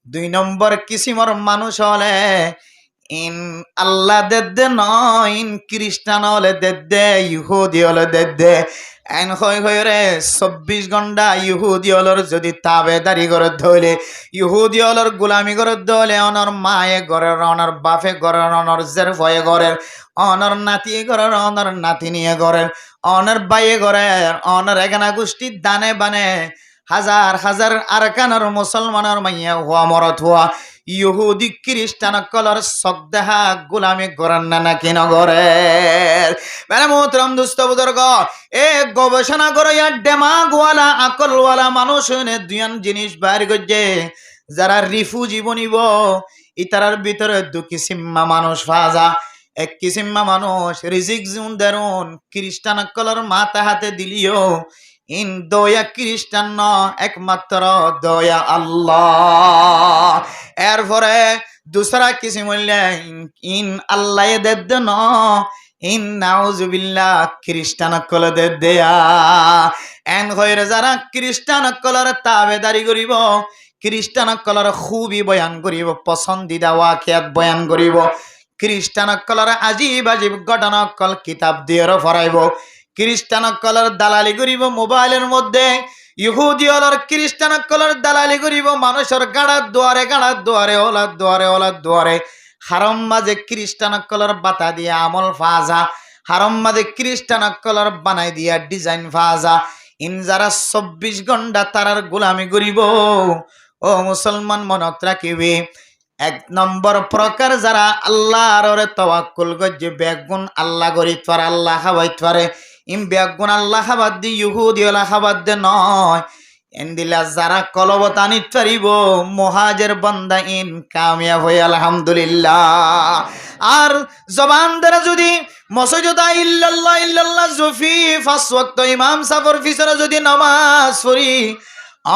দুই নম্বর কিসিমর মানুষ হলে ইন আল্লাহ দেদ্দে নয় ইন খ্রিস্টান হলে দেদ্দে ইহুদি হলে দেদ্দে এন হই হই রে 24 ঘন্টা ইহুদি হলর যদি তাবেদারি করে ধইলে ইহুদি হলর গোলামি করে ধইলে অনর মায়ে ঘরের অনর বাপে ঘরের অনর জের ভয়ে ঘরের অনর নাতি ঘরের অনর নাতি নিয়ে ঘরের অনর বাইয়ে ঘরের অনর এখানা গোষ্ঠী দানে বানে হাজার হাজার আরকানের মুসলমানের মাইয়া হওয়া মরত হওয়া ইহুদি খ্রিস্টান কলর সগদেহা গোলামি করেন না নাকি নগরের মানে মোহতরম দুস্থ বুজুর্গ এ গবেষণা করে ডেমাগওয়ালা আকলওয়ালা মানুষ দুয়ান জিনিস বাইর করছে যারা রিফুজি বনিব ইতারার ভিতরে দু কিসিম্মা মানুষ ফাজা এক কিসিম্মা মানুষ রিজিক জুন দেরুন খ্রিস্টান কলর মাথা হাতে দিলিও ইন দয়া খ্রিস্টান ন একমাত্র দয়া আল্লাহ। এরপরে দুসরা কিসিম হইলে ইন আল্লাহ দেদ ন ইন নাউজুবিল্লাহ খ্রিস্টান কল দে দেয়া এন হইরে যারা খ্রিস্টান কলর তাবেদারি করিব খ্রিস্টান কলর খুবই বয়ান করিব পছন্দিদা ওয়াকিয়াত বয়ান করিব খ্রিস্টান কলর আজিব আজিব ঘটনা কল কিতাব দিয়ে ফরাইব খ্রিস্টান কলর দালালি করিব মোবাইলের মধ্যে ইহুদি হলর খ্রিস্টান কলর দালালি করিব মানুষের গাড়ার দুয়ারে ওলার দুয়ারে হারম মাঝে খ্রিস্টান কলর বাতা দিয়া আমল ফাজা হারম মাঝে খ্রিস্টান কলর বানাই দিয়া ডিজাইন ফাজা ইন যারা 24 ঘন্টা তারার গোলামি করিব ও মুসলমান মনত রাখিবে এক নম্বর প্রকার যারা আল্লাহর তাওয়াক্কুল গজ্জে বেগুন আল্লাহ গরিত পারে আল্লাহ খাওয়াইতে পারে ইম বেগুন আল্লাহ খাবার দি ইহুদি আল্লাহ খাবার দে নয় এন্দিলা যারা কলবত আনিত পারিব মুহাজির বান্দা ইন কামিয়াব হই আলহামদুলিল্লাহ। আর জবান দ্বারা যদি মসজিদা ইল্লাল্লাহ ইল্লাল্লাহ জুফি 5 ওয়াক্ত ইমাম সাফর ফিসরে যদি নামাজ পড়ি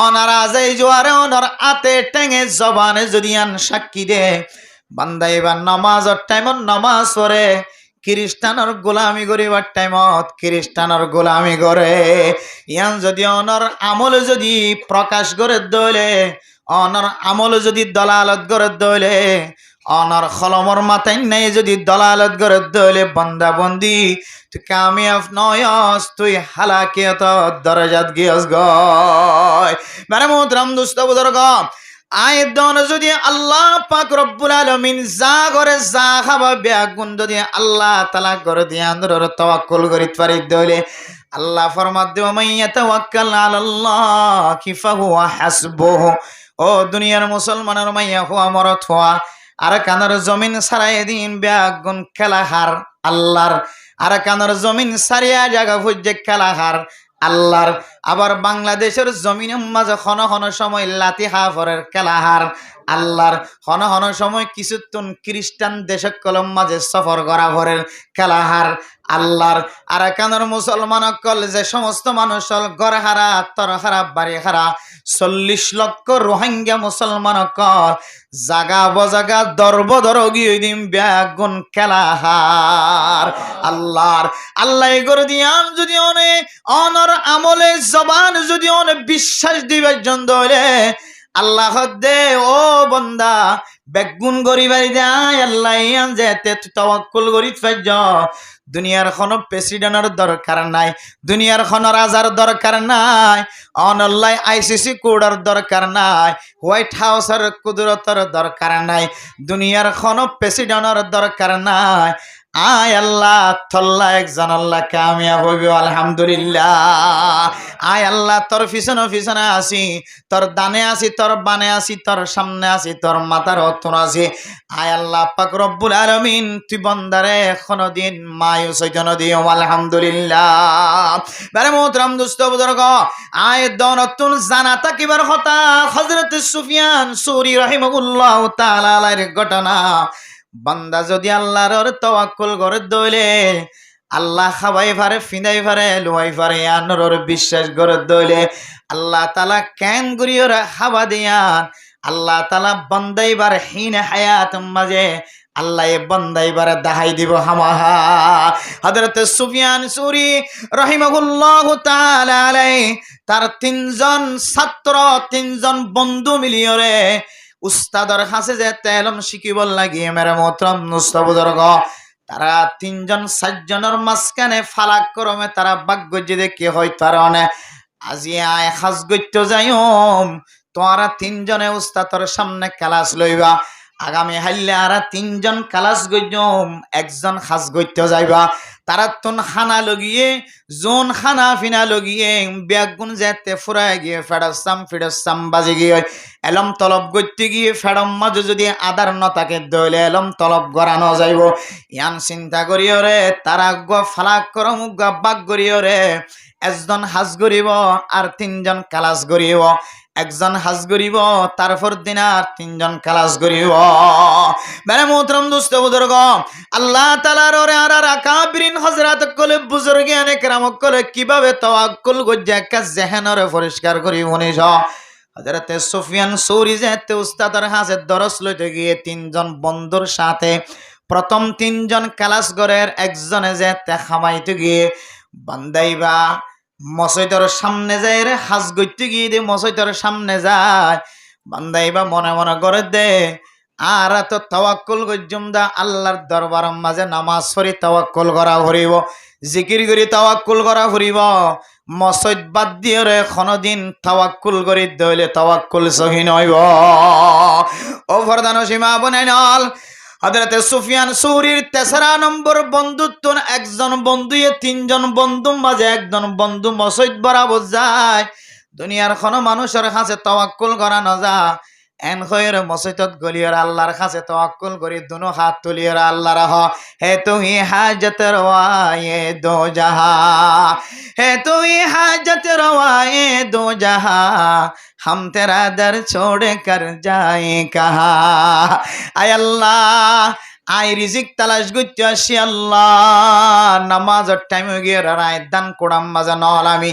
অনার আজাই জোয়ারে অনার আতে টেঙে জবানে যদি আন সাক্ষী দে বান্দা এবার নামাজের টাইমত নামাজ পড়ে খ্রিস্টানের গোলামি করিবার টাইমত খ্রিস্টানের গোলামি করে ইয়ান যদি অনর আমল যদি প্রকাশ করে দইলে অনর আমল যদি দলালত করে দইলে অনর খলমর মাথায় নেই যদি দলালত করে দইলে বান্দা বন্দি তুই কামিয়াব নয়স তুই হালাকিয়ত দরজাত গিয়স গয় মানে মোহতরম দুস্থ বুজুর্গ আয়দন যদি আল্লাহ পাক রব্বুল আলামিন যা করে যা খাবা বেগুন যদি আল্লাহ তাআলা করে দিয়া আন্দর তাওয়াক্কুল করিতে পারি দইলে আল্লাহ ফরমাত দেও মাইয়া তাওয়াক্কাল আলাল্লাহ ফাহুয়া হাসবুহু ও দুনিয়ার মুসলমানের মাইয়া হওয়া মরত হওয়া আর কানার জমিন সারাই দিন বেগুন খেলাহার আল্লাহর আর কানার জমিন সারিয়া জায়গা ফুজে খেলাহার আল্লাহর আবার বাংলাদেশের জমিনের মাঝে খন খন সময় লাতি হাফরের খেলাহার আল্লাহর খন খন সময় কিছুক্ষণ খ্রিস্টান দেশক কলম মাঝে সফর করা ভরের খেলাহার আল্লাহর আর কানার মুসলমান কল যে সমস্ত মানুষ ঘর হারা তর হারা বাড়ি হারা 40 লক্ষ রোহিঙ্গা মুসলমান কল জাগা বজাগা দরবদর গিয়ে দিন বেগুন খেলাহার আল্লাহর আল্লাহ করে দিয়ান যদি অনেক অনর আমলে জবান যদি অনেক বিশ্বাস দিবার জন্য হইলে আল্লাহ দে ও বন্দা বেগুন গরিবাই যায় আল্লাহ ইয়ান যেতে তাওয়াক্কুল গরিত ফাইজ দুনিয়ার কোনো প্রেসিডেন্টের দরকার নাই, দুনিয়ার কোনো রাজার দরকার নাই, অনল্লাই আইসিসি কোডের দরকার নাই, হোয়াইট হাউসের কুদরতের দরকার নাই, দুনিয়ার কোনো প্রেসিডেন্টের দরকার নাই। আয় আল্লাহ থল্লা একজন আল্লাহ কামিয়াব হইব আলহামদুলিল্লাহ। আয় আল্লাহ তোর পিছনে পিছনে আসি, তোর ডানে আসি, তোর বানে আসি, তোর সামনে আসি, তোর মাথার অতর আসি। আয় আল্লাহ পাক রব্বুল আলামিন তুই বন্দারে কোনদিন মায়ু সৈতন দিও আলহামদুলিল্লাহ। বারে মোহতরম দোস্ত বুজুর্গ, আয় দনতুন জানা তাকিবার কথা হযরত সুফিয়ান সৌরি রাহিমাহুল্লাহ তাআলা এর ঘটনা। বান্দা যদি আল্লাহর তাওয়াক্কুল করে দইলে আল্লাহ খাবাই পারে, ফিনাই পারে, লুয়াই পারে, আনর বিশ্বাস করে দইলে আল্লাহ তাআলা কেন গুরিয়র হাবা দিয়ান আল্লাহ তাআলা বান্দাইবার হিন হায়াত মাঝে আল্লাহ এ বান্দাইবার দাহাই দিব হামাহা। হযরত সুফিয়ান সৌরি রাহিমাহুল্লাহু তাআলা আলাইহি তার তিনজন ছাত্র, তিনজন বন্ধু মিলিয়রে উস্তাদর কাছে যে তেলম শিখিব লাগিয়ে মেরে মোহতরম দোস্ত বুজুর্গ, তারা তিনজন সাতজনের মাঝখানে ফালাক ক্রমে তারা ভাগ্যজি দেখে হয় তার আজি আয় হাজ গত্য যাইম তোরা তিনজনে উস্তাদর সামনে ক্লাস লইবা, আগামী হাইলে আর তিনজন ক্লাস গইম, একজন হাজ গত্য যাইবা। তারা তুন খানা লগিয়ে জোন খানা ফিনা লগিয়ে বেগুন যেতে ফুরাই গিয়ে ফেডাসাম বাজে গিয়ে এলম তলব গইতে গিয়ে ফেডম মাঝে যদি আদার নতাকে দইলে এলম তলব গড়ানো যাইব। ইয়ান চিন্তা করিও রে তারা ফালাক করম বাক করিও রে একজন হাজ গরিব আর তিনজন কালাস গরিব, একজন হাজ গরিব তারপর দিন আর তিনজন কালাস গরিব। মানে মোহতরম দোস্ত বুজুর্গ, আল্লাহ তাআলার ওরে আর আকাবিরিন হযরত কলে বুজুর্গে অনেক রামক কলে কিভাবে তাওয়াক্কুল গজ্জা কা জেহেনরে পরিষ্কার করি উনিশ। হযরত সুফিয়ান সৌরি যেতে উস্তাদের হাতে দরস লইতে গিয়ে তিনজন বন্ধুর সাথে প্রথম তিনজন কালাস গরের একজনে যেতে খামাইতে গিয়ে বান্দাইবা মসজিদের সামনে যায় রে হাজ গইতে গিয়ে দে মসজিদের সামনে যায় বান্দাইবা মনে মনে করে দে আর তো তাওয়াক্কুল গজ্জুম দা আল্লাহর দরবার মাঝে নামাজ পড়ি তাওয়াক্কুল করা হরিব, জিকির করি তাওয়াক্কুল করা হরিব। মসজিদ বাদ দিয়ে রে কোনদিন তাওয়াক্কুল করি দইলে তাওয়াক্কুল সহি নইব। ও ফরদান সীমা বনাইনাল হযরত সুফিয়ান সৌরির তেসরা নম্বর বন্ধুত্ব, একজন বন্ধু তিনজন বন্ধু মাঝে একজন বন্ধু মসজিদ বরাবর যায়। দুনিয়ার কোনো মানুষের কাছে তাওয়াক্কুল করা না যা এন খয়ের মসজিদত গলিয়ার আল্লাহর কাছে তাওয়াক্কুল করি দুনো হাত তুলিয়ার আল্লাহ রাহ হে তুই হাজত রওয়ায়ে দো জাহা, হে তুই হাজত রওয়ায়ে দো জাহা, हम तेरा दर छोड़ कर जाए कहा। आय अल्लाह আই রিজিক তালাশ করতে আসি আল্লাহ। নামাজের টাইমে গিয়ে রায় দান কোড়াম মাজা নল আমি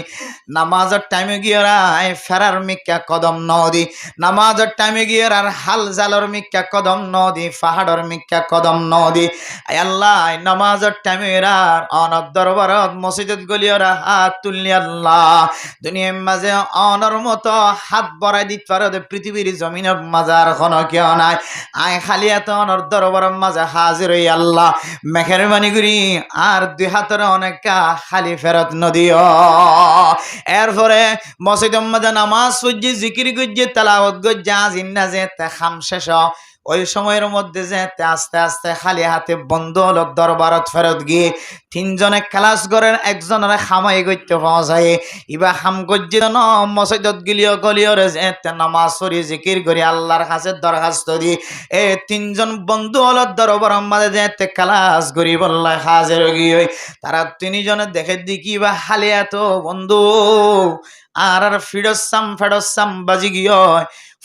নামাজের টাইমে গিয়ে রায় ফেরার মিক্কা কদম নদী, নামাজের টাইমে গিয়ে আর হাল জালর মিক্কা কদম নদী, পাহাড়ের মিক্কা কদম নদী। আই আল্লাহ নামাজের টাইমে আর অনর দরবারত মসজিদত গলিয়রা হাত তুললি আল্লাহ দুনিয়ার মাঝে অনর মতো হাত বড়াই দিতে পারো পৃথিবীর জমিনের মাজার কোনো কেউ নাই। আই খালি এত অনর দরবারের মাঝে হাজির হই আল্লাহ মেহেরবানি করি আর দুই হাতের অনেকটা খালি ফেরত নদীও। এরপরে মসজিদের মাঝে নামাজ পড়ছি, জিকির করছি, তেলাওয়াত করছি, জিন্না যে খাম শেষ ওই সময়ের মধ্যে যেতে আস্তে আস্তে খালি হাতে বন্ধু হল দরবারত ফেরত গিয়ে তিনজনে ক্লাস করেন, একজনের খামাই করতে পৌঁছায় ইবা খাম করছি ন মসজিদত গিলিও গলিওরে যেতে নামাজ পড়ি জিকির করি আল্লাহর কাছে দরখাস্ত দি এ তিনজন বন্ধু হল দরবার মাঝে যেতে ক্লাস করি বললা হাজির গিয়ে তারা তিনজনে দেখে দিকি বা খালি এত বন্ধু আর আর ফেডসাম বাজি গিয়ে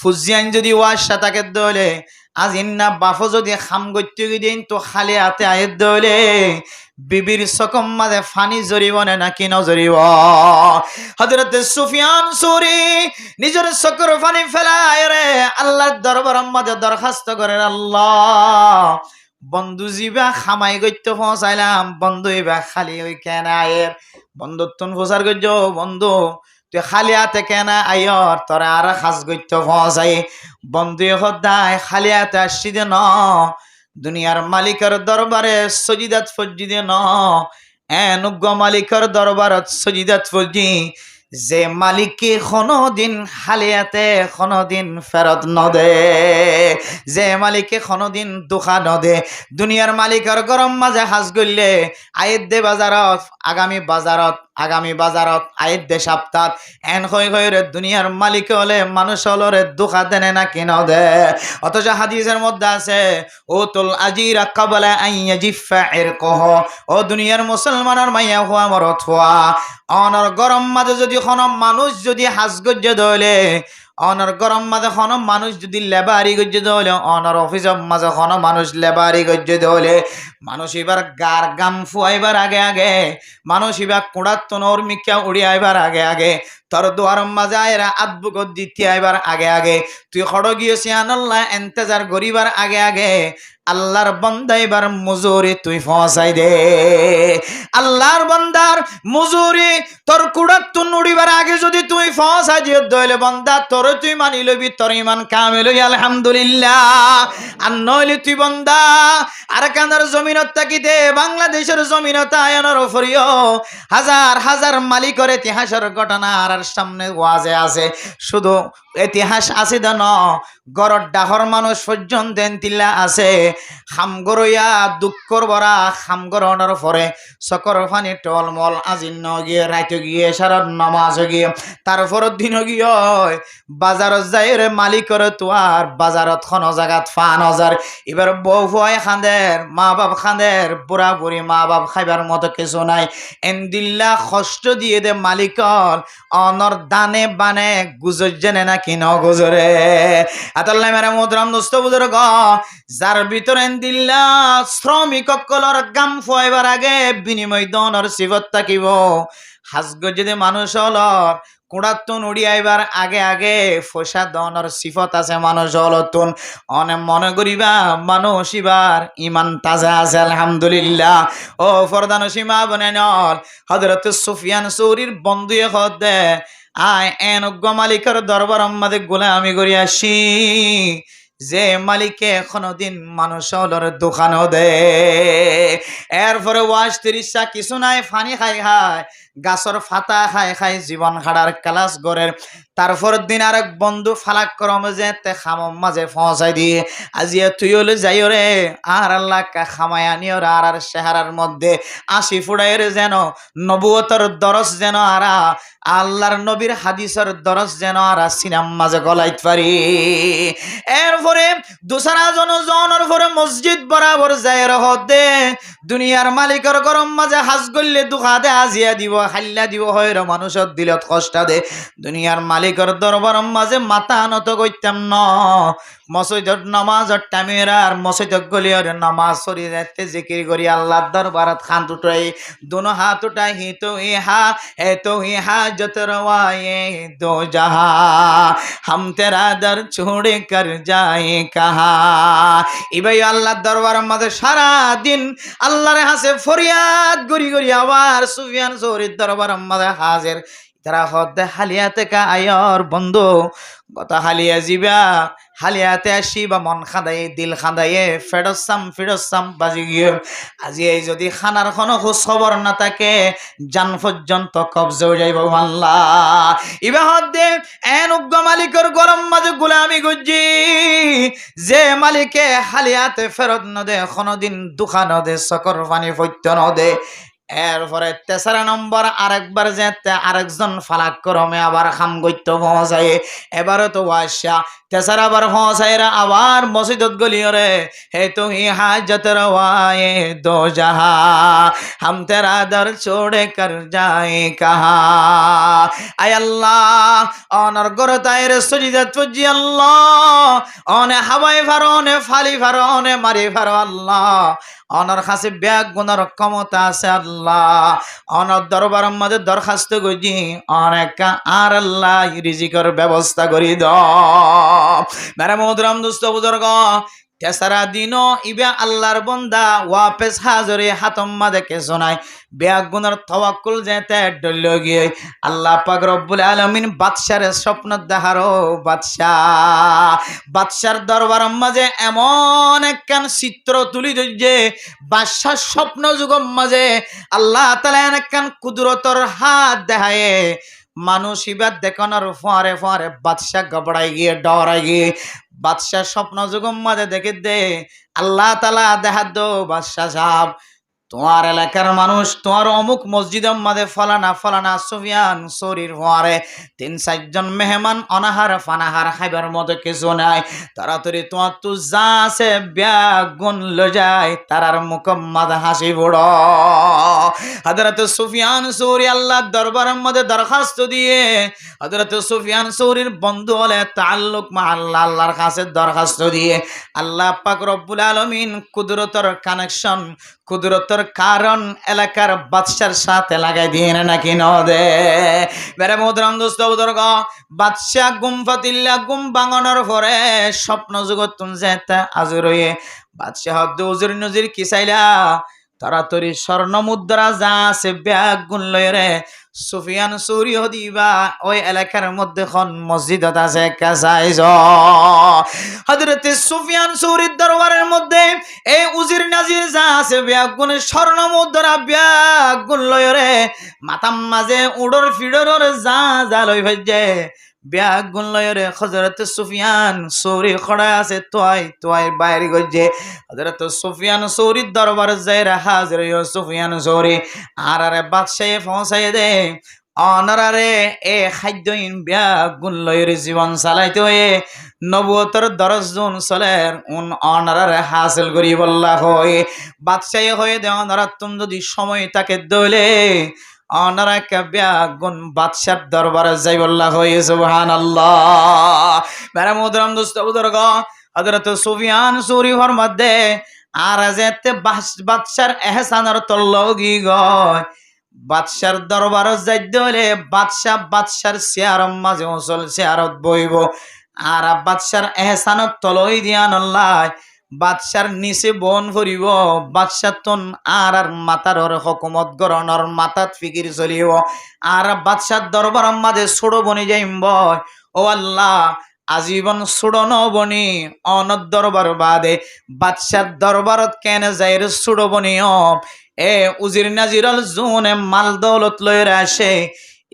ফুজিয়ান যদি ওয়াশা তাকে দলে আজ ইন্না বাফো যদি খাম গত্যি দিন তো খালি হাতে আয়ের দলে বিবির সকম মাঝে ফানি জরিব নাকি নজরিব। হযরত সুফিয়ান সৌরি নিজের চকুর ফানি ফেলায় রে আল্লাহর দরবার মাঝে দরখাস্ত করে আল্লাহ বন্ধু জিবা খামাই গত্য পৌঁছাইলাম বন্ধু এবার খালি ওই কেন আয়ের বন্ধুত্ব প্রচার করছ বন্ধু তুই খালি হাতে কেন আইয়র তোরা আর খাস গইত ফসাই বন্ধু সদায় খালি হাতে আসছি দে ন দুনিয়ার মালিকের দরবারে সজিদাত ফজি দে ন এনুগ্য মালিকের দরবারত সজিদাত ফজি যে মালিককে কোনোদিন হালিয়াতে কোনোদিন ফেরত নদে যে মালিককে কোনোদিন দুখা নদে দুনিয়ার মালিকের গরম মাঝে হাজ গইলে আয়ের দে বাজারত আগামী বাজারত আয়ের দে সপ্তাহ এন হয়ে রে দুনিয়ার মালিক হলে মানুষ হলরে দুখা দেনে না কিন দে অথচ হাদিসের মধ্যে আছে ও তুল আজিরা কাবলা আইয়া জিফা এর কহ ও দুনিয়ার মুসলমানের মাইয়া হুয়া মরত হুয়া অনর গরম মাঝে যদি কোনো মানুষ যদি হাজ গজ্জে ধরলে অনর গরম মাঝে কোনো মানুষ যদি লেবারি গজ্জে ধরলে অনর অফিসের মাঝে কোনো মানুষ লেবারি গজ্জে ধরলে মানুষ এবার গার গাম ফুয়াইবার আগে মানুষ এবার কুড়ার তনর মিকা উড়িয়াইবার আগে তোর দুয়ার মাঝে এরা আদবুক দিতে আইবার আগে তুই খড় গিয়েছি আনাল্লাহ এন্তেজার গরিবার আগে আল্লাহর বান্দা এবার মজুরি তুই ফসাই দে আল্লাহর বান্দার মজুরি তোর কুড়ার তুন উড়িবার আগে যদি তুই ফসাই দিয়ে দইলে বান্দা তোর তুই মানি লবি তোর ইমান কামিল আলহামদুলিল্লাহ আর নইলে তুই বান্দা আর কানার জমিনত তাকিতে বাংলাদেশের জমিনত আয়নের ফরিও হাজার হাজার মালিকের ইতিহাসের ঘটনা আর সামনে ওয়াজে আছে শুধু ইতিহাস আছে দেন গরর ডাহর মানুষ পর্যন্ত তিল্লা আছে খামগরইয়া দুঃখর বরা খামগরণের পরে সকর ফানি টলমল আজিন্ন গিয়ে রাইতে গিয়ে সারার নামাজ গিয়ে তারপর দিন গিয়ে বাজারত যাই রে মালিকর তোয়ার বাজারত খন জাগাত ফান হাজার এবার বউ ফুয়াই খাঁদের মা বাপ খাঁদের বুড়া বুড়ি মা বাপ খাইবার মতো কিছু নাই এন্দিল্লা কষ্ট দিয়ে দে মালিকর অনর দানে বানে গুজর জেনে না কি নগজরে আতাল্লাহ মেরা মুদরাম দোস্ত বুজুর্গ যার ভিতরে এন্দিল্লা শ্রমিক কলর গাম ফুয়াইবার আগে বিনিময় দনর সিফত থাকিব হাজগ যদি মানুষ হলর কুড়াতুন উড়িয়াইবার আগে ফসা দনর সিফত আছে মানুষ হলতুন অনে মনে করিবা মানুষ ইবার ইমান তাজা আছে আলহামদুলিল্লাহ ও ফরদান সীমা বনেনল হযরত সুফিয়ান সৌরির বন্ধু হদে আয় এনজ্ঞ মালিকের দরবার আমাদের গোলামি করি আসি যে মালিকে কোনদিন মানুষ হলর দোকান দে এরপরে ওয়াশ তিরিশা কিছু নাই ফানি খাই গাছর ফাতা খাই জীবন খাড়ার ক্লাস গড়ের তারপর দিন আরেক বন্ধু ফালাক করম যে তে খামম মাঝে পৌঁছাই দিয়ে আজিয়া তুই হলে যাই রে আর আল্লাহ খামাই আনিও আর চেহারার মধ্যে আসি ফুড়াইয়ের যেন নবুয়তর দরস যেন আরা আল্লাহর নবীর হাদিসের দরস যেন আরা সিনাম মাঝে গলাইতে পারি এরপরে দুসরা জনের পরে মসজিদ বরাবর যায় রহদে দুনিয়ার মালিকের গরম মাঝে হাজ গল্লে দুখা দে আজিয়া দিব হাল্লা দিব হয় মানুষের দিলত কষ্ট দে দুনিয়ার মালিকের দরবার মাঝে মাথা নত করতাম ন মসজিদের নামাজের টাইমের আর মসজিদ গলিয়ার নামাজ সরি যাইতে জিকির করি আল্লাহর দরবারত খান উঠাই दोनों हाथ उठाए ही तो ही हाजत रवाए दो जहां हम तेरा दर छोड़ कर जाए कहाँ इबाई अल्लाह दरबार मध्य सारा दिन अल्लाहर हासे फरियाद गरी गरी आवार सुफियान सौरी दरबार मध्य हाजिर তারা হদে হালিয়াতে কা আয়র বন্ধু গত হালিয়া জিবা হালিয়াতে আসি বা মন খাদাই দিল খাদাইয়ে ফেরসাম বাজি গিয়ে আজি এই যদি খানার কোনো খোঁজ খবর না থাকে জান পর্যন্ত কবজে হয়ে যাইব আল্লাহ ইবা হদে এন উগ্র মালিকের গরম মাঝে গোলামি গুজি যে মালিকে হালিয়াতে ফেরত নদে কোনদিন দুখা নদে সকর পানি ফৈত্য নদে এরপরে তেসরা নম্বর আরেকবার যেতে আরেকজন ফালাক করমে আবার খাম গইত পৌঁছায় এবারে তো ওয়াশা তেসরা বার পৌঁছায়রা আবার মসজিদত গলিয়রে হে তো হি হাজত রওয়ায়ে দো জাহা হাম তেরা দর ছোড়ে কর যায় কাহা আয় আল্লাহ অনর গরতায় রে সজিদাত ফুজি আল্লাহ অনে হাওয়াই ফারনে ফালি ফারনে মারি ফার আল্লাহ অনর কাছে ব্যাগ গুনার ক্ষমতা আছে আল্লাহ অনর দরবার মধ্যে দরখাস্ত গজি অনেক আর আল্লাহ রিজিকের ব্যবস্থা করি দাও মেরে মোহতরম দোস্ত বুজুর্গ তেসারা দিনও ইবা আল্লাহর বন্দা ওয়াপেস হাজরে হাতম মাদেকে শোনায় বেয়াগুনের তাওয়াক্কুল যেতে ডল গিয়ে আল্লাহ পাক রব্বুল আলামিন বাদশার স্বপ্ন দেখারো বাদশার দরবার মাঝে এমন একখান চিত্র তুলি যে বাদশার স্বপ্ন যুগম মাঝে আল্লাহ তাআলা একখান কুদরতর হাত দেখায় মানুষ ইবাদ দেখানোর ফোয়ারে ফোয়ারে বাদশাহ ঘবড়াই গিয়ে ডরাই গিয়ে বাদশাহ স্বপ্ন যুগম মাঝে দেখে দে আল্লাহ তাআলা দেখা দো বাদশাহ সাহেব তোমার এলাকার মানুষ তোমার অমুক মসজিদের মাঝে ফলানা সুফিয়ান শরীর হওয়ারে 3-4 মেহমান অনাহার ফানাহার খাইবার মতো কিছু নাই তাড়াতাড়ি তোমার তো যা আছে ব্যাগ গুণ লো যায় তারার মুখম মাঝে হাসি বড় হযরত সুফিয়ান সৌরি আল্লাহর দরবারের মধ্যে দরখাস্ত দিয়ে হযরত সুফিয়ান সৌরির বন্ধু হলে তাআল্লুক মা আল্লাহর কাছে দরখাস্ত দিয়ে আল্লাহ পাক রব্বুল আলামিন কুদরতের কানেকশন কুদরতের কারণ এলাকার বাদশার সাথে লাগাই দিয়ে নাকি নদে বেরে মোদরাম দোস্ত বুদর্গ বাদশা গুম ফাতিল্লা গুম বাঙানোর পরে স্বপ্ন জগৎ তুমি যেতে আজর হয়ে বাদশাহ দুজুর নজির কি চাইলা তাড়াতাড়ি স্বর্ণ মুদ্রা যা আছে ব্যাগ গুণ লয় রে সুফিয়ান সৌরি হদিবা ওই এলাকার মধ্যে খন মসজিদ আছে কাসাইজ হযরত সুফিয়ান সৌরির দরবারের মধ্যে এই উজির নাজির যা আছে ব্যাগ গুণে স্বর্ণ মুদ্রা ব্যাগ গুণ লয় রে মাতাম মাঝে উড়র ফিডর যা যা লই ভাইজে ব্যাগ গুণ লয় রে হযরত সুফিয়ান সৌরি খড়া আছে তোয়াই বাইরে গজে হযরত সুফিয়ান সৌরির দরবার যায় হাজির সুফিয়ান সৌরি আর আরে বাদশাহে পৌঁছাই দে অনারে এ খাদ্যহীন ব্যাগ গুণ লয় রে জীবন চালাইতে হয়ে নবুয়তর 10 জন চলের অনারে হাসিল করি বল্লা হয়ে বাদশাহে হয়ে দে অনারা তুমি যদি সময় তাকে দলে অনারা কাব্যা গুণ বাদশার দরবারে যাই বল্লা হয়ে সুবহানাল্লাহ মেরা মুদরাম দোস্ত বুজুর্গ হযরত সুফিয়ান সৌরি ফরমাদে আর যেতে বাদশার এহসানের তল্লগি গয় বাদশার দরবারে যাই দলে বাদশার চেয়ারম মাঝে ওসল চেয়ারত বইব আর বাদশার এহসানত তলই দিয়ান আল্লাহ বাদশার নিচে বন ভরিব বাদশাহ তন আর মাতার হকুমত গরণর মাতাত ফিকির চলিব আর বাদশার দরবার মাঝে ছোড় বনি যাইব ও আল্লাহ আজীবন ছোড় নবনি অনদ দরবার বাদে বাদশার দরবারত কেন যাই রে ছোড় বনি এ উজির নাজিরল জুনে মাল দৌলত লইরা আসে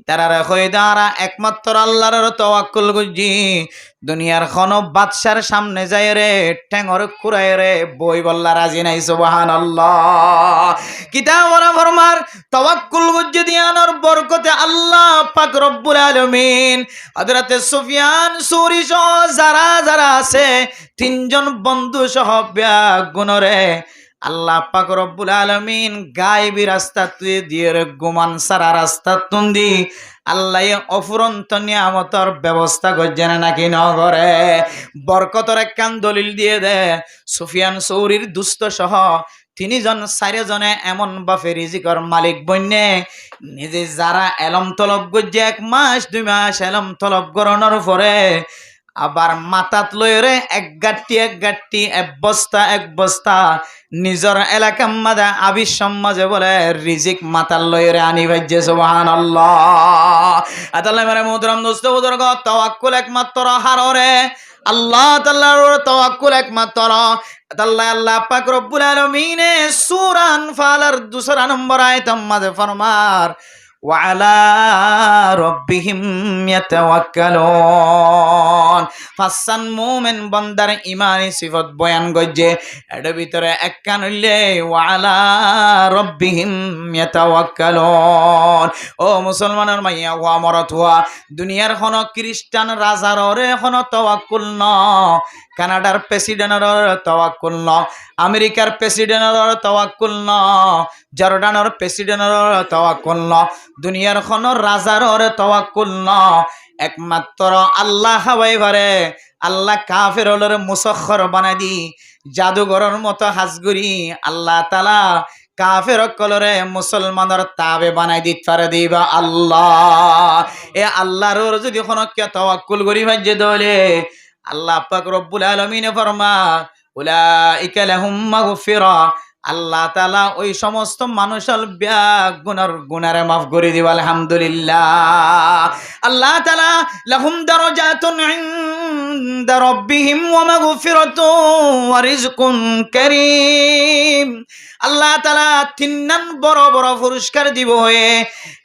তারা হয়ে দাঁড়া একমাত্র আল্লাহর তাওয়াক্কুল গুজি দুনিয়ার কোন বাদশার সামনে যায় রে ঠ্যাঙর কুড়ায় রে বই বল্লা রাজি নাই সুবহানাল্লাহ কিতাব ওরা ফরমার তাওয়াক্কুল গুজি দিয়ানোর বরকতে আল্লাহ পাক রব্বুল আলামিন হযরত সুফিয়ান সৌরি সহ যারা আছে 3 জন বন্ধু সহ ব্যাগ গুণরে আল্লাহ পাক রব্বুল আলামিন গায়বী রাস্তা তুই দিয়ে রে গুমান সারা রাস্তা তুন্দি আল্লাহ অফুরন্ত নিয়ামতর ব্যবস্থা করছেন নাকি নগরে বরকতর একখান দলিল দিয়ে দে সুফিয়ান সৌরির দুস্থ সহ 3 জন 4 জনে এমন বাফে রিজিকর মালিক বন্যে নিজে যারা এলম তলব গজ্জে 1 মাস 2 মাস এলম তলব গরণের পরে আবার মাতাত লয়রে এক গাট্টি এক বস্তা নিজর এলাকা মাঝে আবির সমাজে বলে রিজিক মাতাল লয়রে আনি ভাজ্যে সুবহানাল্লাহ আতাল্লাহ মেরে মুদরাম দোস্ত বুজুর্গ তাওয়াক্কুল একমাত্র হাররে আল্লাহ তাআলার তাওয়াক্কুল একমাত্র আল্লাহ পাক রব্বুল আলামিন সূরা আনফালের 2 নম্বর আয়াতের মাঝে ফরমার وعلى ربهم يتوكلون ফাসান মুমিন বান্দার ইমানি সিফত বয়ান গজে এর ভিতরে একখান হইলে ওয়ালা রব্বিহিম ইয়াতাওয়াক্কালুন ও মুসলমানের মাইয়া ওয়া মরত হওয়া দুনিয়ার কোন খ্রিস্টান রাজার ওরে কোন তাওয়াক্কুল ন কানাডার প্রেসিডেন্টের তাওয়াক্কুল ন আমেরিকার প্রেসিডেন্টের তাওয়াক্কুল ন জর্ডানের প্রেসিডেন্টের তাওয়াক্কুল ন দুনিয়ার কোন রাজার ওরে তাওয়াক্কুল ন একমাত্র আল্লাহ হাওয়াই পারে আল্লাহ কাফের হলরে মুসখর বানাই দি জাদুঘরের মতো হাজগুড়ি আল্লাহ তাআলা কাফের কলরে মুসলমানের তাবে বানাই দিতে পারে দিবা আল্লাহ এ আল্লাহর যদি কোনো কে তাওয়াক্কুল করি ভাজ্যে দলে আল্লাহ পাক রব্বুল আলামিন ফরমা উলাইকা লাহুম মাগফিরা, আল্লাহ তাআলা ওই সমস্ত মানুষের গুনারে মাফ করে দিব আলহামদুলিল্লাহ। আল্লাহ তাআলা লাহুম দারাজাতুন ইনদা রাব্বিহিম ওয়া মাগফিরাতুন ওয়া রিজকুন কারীম। আল্লাহ তাআলা তিনজন বড় বড় পুরস্কার দিব হয়ে,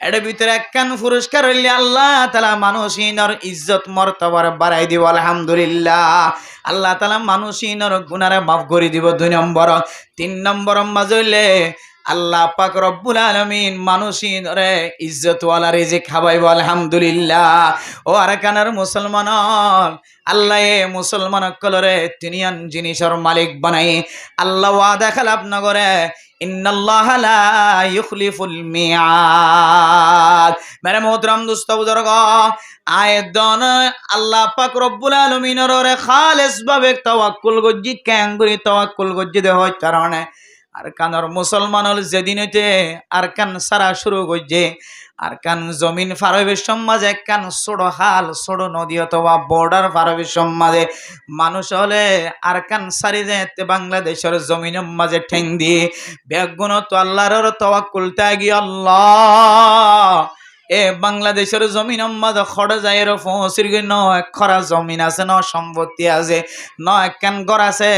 এর ভিতরে একখান পুরস্কার হইলে আল্লাহ তাআলা মানুষিনর ইজ্জত মর্তবার বাড়াই দিব আলহামদুলিল্লাহ। আল্লাহ তাআলা মানুষিনর গুনারে মাফ করে দিব 2 নম্বর। 3 নম্বর মাঝে হইলে আল্লাহ পাক রব্বুল আলামিন মানুষিনরে ইজ্জতওয়ালা রিজিক খাওয়াইব আলহামদুলিল্লাহ। ও আরকানের মুসলমান, আল্লাহ এ মুসলমান কলরে তিনিয়ান জিনিসের মালিক বানাই আল্লাহ ওয়াদা খেলাপ নগরে, ইন্নাল্লাহ লা ইউখলিফুল মিআদ। মেরে মোহতরম দোস্ত বুজুর্গ, আয়দন আল্লাহ পাক রব্বুল আলামিনের ওরে খালেস ভাবে তাওয়াক্কুল গজ্জি ক্যাঙ্গুরি তাওয়াক্কুল গজ্জি দে হয় কারণে আরকানের মুসলমান হল যেদিন হইতে আরকান সারা শুরু করছে, আরকান জমিন ফারবের সমাজে একখান ছোট হাল ছোট নদী অথবা বর্ডার ফারবের সমাজে মানুষ হলে আরকান সারি যেতে বাংলাদেশের জমিনের মাঝে ঠেং দিয়ে বেগুন তো আল্লাহর তাওয়াক্কুল তাগি আল্লাহ এ বাংলাদেশের জমিন মাঝে খড় যায় ফসির ন এক খরা জমিন আছে, ন সম্পত্তি আছে, ন একখান ঘর আছে।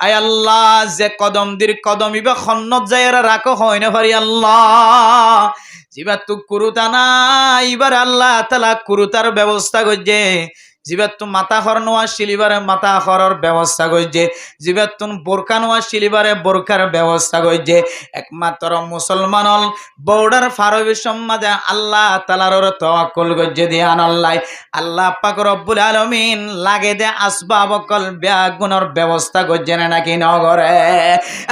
আয় আল্লাহ যে কদম দির কদম ইবা খন্নত যায় রাখো হয় না পারি আল্লাহ। জিবার তো কুরুতা না, এবার আল্লাহ তাআলা কুরুতার ব্যবস্থা করছে। জিবার তো মাথা খর নোয়া শিলিবারে মাথা খরর ব্যবস্থা করছে, জিবার তো বোরকা নোয়া শিলিবারে বোরকার ব্যবস্থা করছে। একমাত্র মুসলমান হল বর্ডার ফারবি সমাজে আল্লাহ তাআলার তাওয়াক্কুল করছে দিয়ে আনাল্লাহ। আল্লাহ পাক রব্বুল আলামিন লাগে দে আসবাব কল ব্যাগুনের ব্যবস্থা করছে না নাকি নগরে।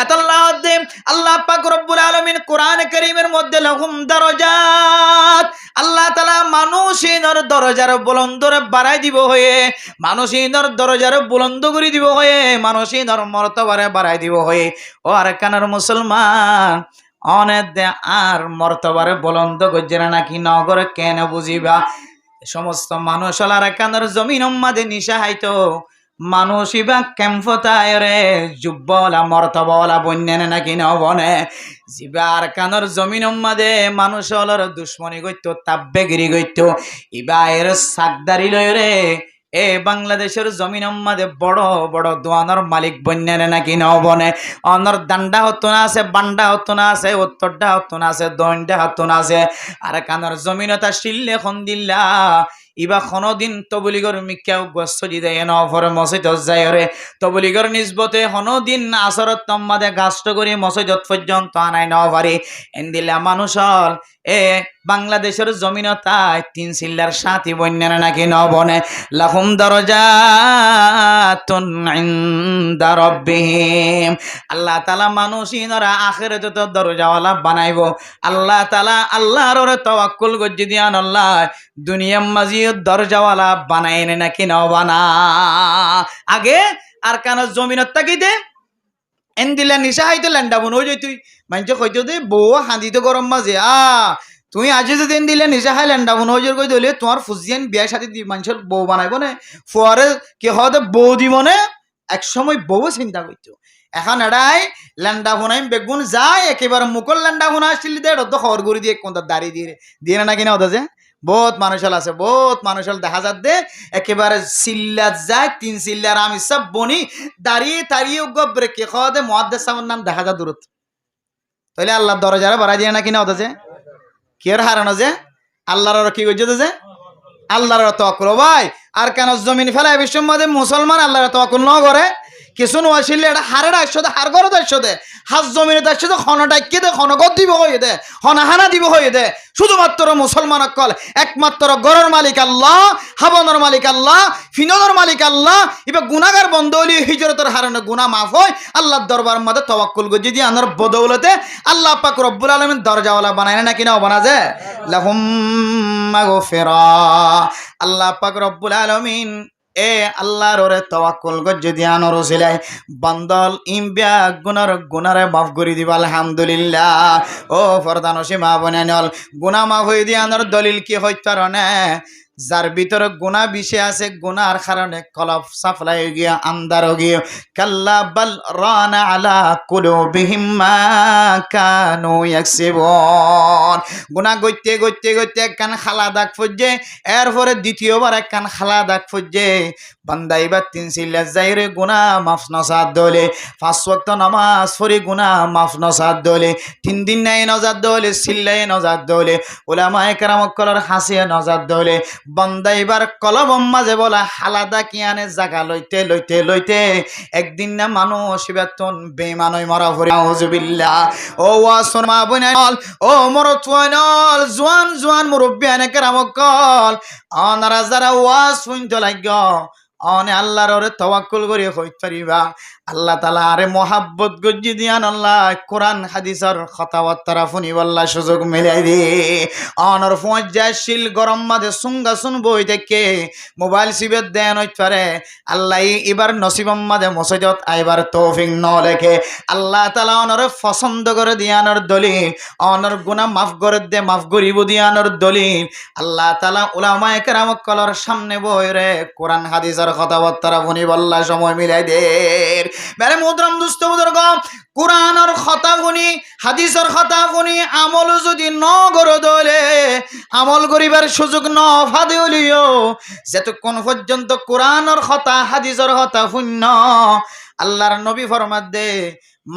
এত আল্লাহ পাক রব্বুল আলামিন কোরআন কারীমের মধ্যে লাহুম দারাজাত, আল্লাহ তাআলা মানুষের দরজার বুলন্দরে বাড়াই দিব হয়ে, মানুষের দরজার বুলন্দ করে দিব হয়ে, মানুষের মর্তবারে বাড়াই দিব হয়ে। ও আরকানের মুসলমান অনেক দে আর মর্তবারে বুলন্দ করছে না নাকি নগরে কেন বুঝিবা। সমস্ত মানুষ আরকানের জমিন মাঝে নিশা হাইতো মানুষ ইবা ক্যাম্পতায় রে যুব্বলা মর্তবলা বন্যানে নাকি নবনে জিবার কানর জমিন মাঝে মানুষ হলর দুশ্মনী গইতো তাব্বেগিরি গইতো ইবা এর সাকদারি লয় রে এ বাংলাদেশের জমিন মাঝে বড় বড় দোয়ানোর মালিক বন্যানে নাকি নবনে। অনর দান্ডা হতো না আছে, বান্ডা হতো না আছে, উত্তরটা হতো না আছে, দণ্ডা হতো না আছে। আর কানর জমিনতা শিল্লে খন দিল্লা ইবা কোনদিন তবলিগর মিক্যাও গছজি দেয় নফরে মসজিদ যায় রে তবলিগর নিসবতে কোনদিন আসরত তম্মাদে গাষ্ট করে মসজিদ পর্যন্ত আনাই নফারি এন্দিলা মানুষ এ বাংলাদেশের জমিনতায় 3 সিল্লার সাথী বন্যানা নাকি নবনে। লাহুম দারাজাতুন ইনদা রাব্বিহিম, আল্লাহ তাআলা মানুষিনরা আখিরাতে তো দরজাওয়ালা বানাইব। আল্লাহ তাআলা আল্লাহর ওরে তাওয়াক্কুল গজ্জি দিয়ান আল্লাহ দুনিয়ার মাঝে দরজাওয়ালা বানায় নাকি ন বানা। আগে আর কান জমিনত তাকিতে এন্দিলা নিশা হাইতে ল্যান্ডা বন হয়ে যাই তুই মানুষ কইতো দে বউ হাঁদিতে গরম মাঝে তুই আজি যদি দিলে নিশা হাই ল্যান্ডা বন হয়ে কই দিলে তোমার ফুজিয়ান বিয়ার সাথে মানুষের বউ বানাইব না ফুয়ারে কি হতে বউ দিব না। এক সময় বউ চিন্তা করতো এখন এড়াই ল্যান্ডা ফোনাই বেগুন যায় একেবারে মুকল ল্যান্ডা ফোনা আসছিল দে রদ্দ খবর করে দিয়ে কোন দাঁড়িয়ে দিয়ে দিয়ে না কিনা ওটা যে বহুত মানুষের আছে, বহুত মানুষের দেখা যাত দে একেবারে চিল্লাত যায় 3 চিল্লার আমি সব বনি দাঁড়িয়ে তাড়িয়ে গব্রে কে খাওয়া দে মুহাদ্দিস সাহেবের নাম দেখা যা দূরত তাহলে আল্লাহ দরজারে বাড়াই দিয়ে না কিনা ওটা যে কি আর হারানো যে আল্লাহর কি করছে যে আল্লাহর তাওয়াক্কুল ভাই। আর কেন জমিন ফেলায় বিশ্বের মধ্যে মুসলমান আল্লাহর তাওয়াক্কুল ন করে কিছু নছিল এটা হারের আসতে হার করে আসতে হাজ জমিনে আসতে খনটাইকে দে খনগত দিব হয়ে দে হনাহানা দিব হয়ে দে। শুধুমাত্র মুসলমান অকল একমাত্র গড়ের মালিক আল্লাহ, হাবনের মালিক আল্লাহ, ফিনদের মালিক আল্লাহ। এবার গুনাহগার বন্ধ হলি হিজরতের হারানো গুনাহ মাফ হয় আল্লাহর দরবার মধ্যে তাওয়াক্কুল গজি দিয়ে আনার বদৌলতে আল্লাহ পাক রব্বুল আলামিন দরজাওয়ালা বানায় না কিনা বানা যায় লাহুম মাগফিরা। আল্লাহ পাক রব্বুল আলামিন এ আল্লাহর ওরে তাওয়াক্কুল গজ্জি দিয়ে আনর ওসিলাই বান্দল ইমবিয়া গুনারে মাফ করে দিবা আলহামদুলিল্লাহ। ও ফরদানসি মা বনানল গুনাহ মাফ হয়ে দিয়ে আনর দলিল কি হইতার না যার ভিতরে গুনাহ বেশি আছে, গুনার কারণে কলব সাফলাই গিয়া আন্দার গিয়া কাল্লা বাল রানা আলা কুলুবিহিম মা কানু ইয়াকসিবুন। গুনাহ গইতে গইতে গইতে একখান খালা দাগ ফুজে, এরপরে দ্বিতীয়বার একখান খালা দাগ ফুজে, বান্দা এবার তিন সিল্লা যাইরে গুনাহ মাফ নসাদ দলে, 5 ওয়াক্ত নামাজ পড়ি গুনাহ মাফ নসাদ দলে, 3 দিন নাই নজাদ দলে, সিল্লাই নজাদ দলে, উলামায়ে কেরাম কলর হাসিয়ে নজাদ দলে, বান্দা এবার কলবম মাঝে বলা হালাদা কিয়ানে জাগা লইতে লইতে লইতে একদিন না মানুষ বেতন বেমানই মরা ভরে। আউযুবিল্লাহ। ও ওয়াসন মা বইনাল, ও মরত ওয়াইনাল, জওয়ান জওয়ান মুরব্বিয়ানে কেরাম কল, অনারা যারা ওয়াজ শুনতে লাগো অনে আল্লাহর ওরে তাওয়াক্কুল করিয়া কইতে পারিবা। আল্লাহ তাআলা আরে মোহাব্বত গজ্জি দিয়ান আল্লাহ কোরআন হাদিসের কথাবার্তা শুনিবাল্লা সুযোগ মিলাই দে। অনর ফজ্জাশীল গরম মাঝে সুঙ্গা শুন বই থেকে মোবাইল সিবেত দেন হইতে পারে। আল্লাহ এবার নসিবম মাঝে মসজিদত আইবার তৌফিক ন লেখে। আল্লাহ তাআলা অনরে পছন্দ করে দিয়ানোর দলিল, অনর গুনাহ মাফ করে দে মাফ করিব দিয়ানোর দলিল। আল্লাহ তাআলা উলামায়ে কেরাম কলর সামনে বই রে কোরআন হাদিসের কথাবার্তা শুনিবাল্লা সময় মিলাই দে। মেরে মোহতরম দোস্ত বুজুর্গ, কোরআনের কথা শুনি হাদিসের কথা শুনি আমল যদি ন করে দলে আমল করিবার সুযোগ ন ফাদে হলিও, যতক্ষণ পর্যন্ত কোরআনের কথা হাদিসের কথা শূন্য আল্লাহর নবী ফরমাত দে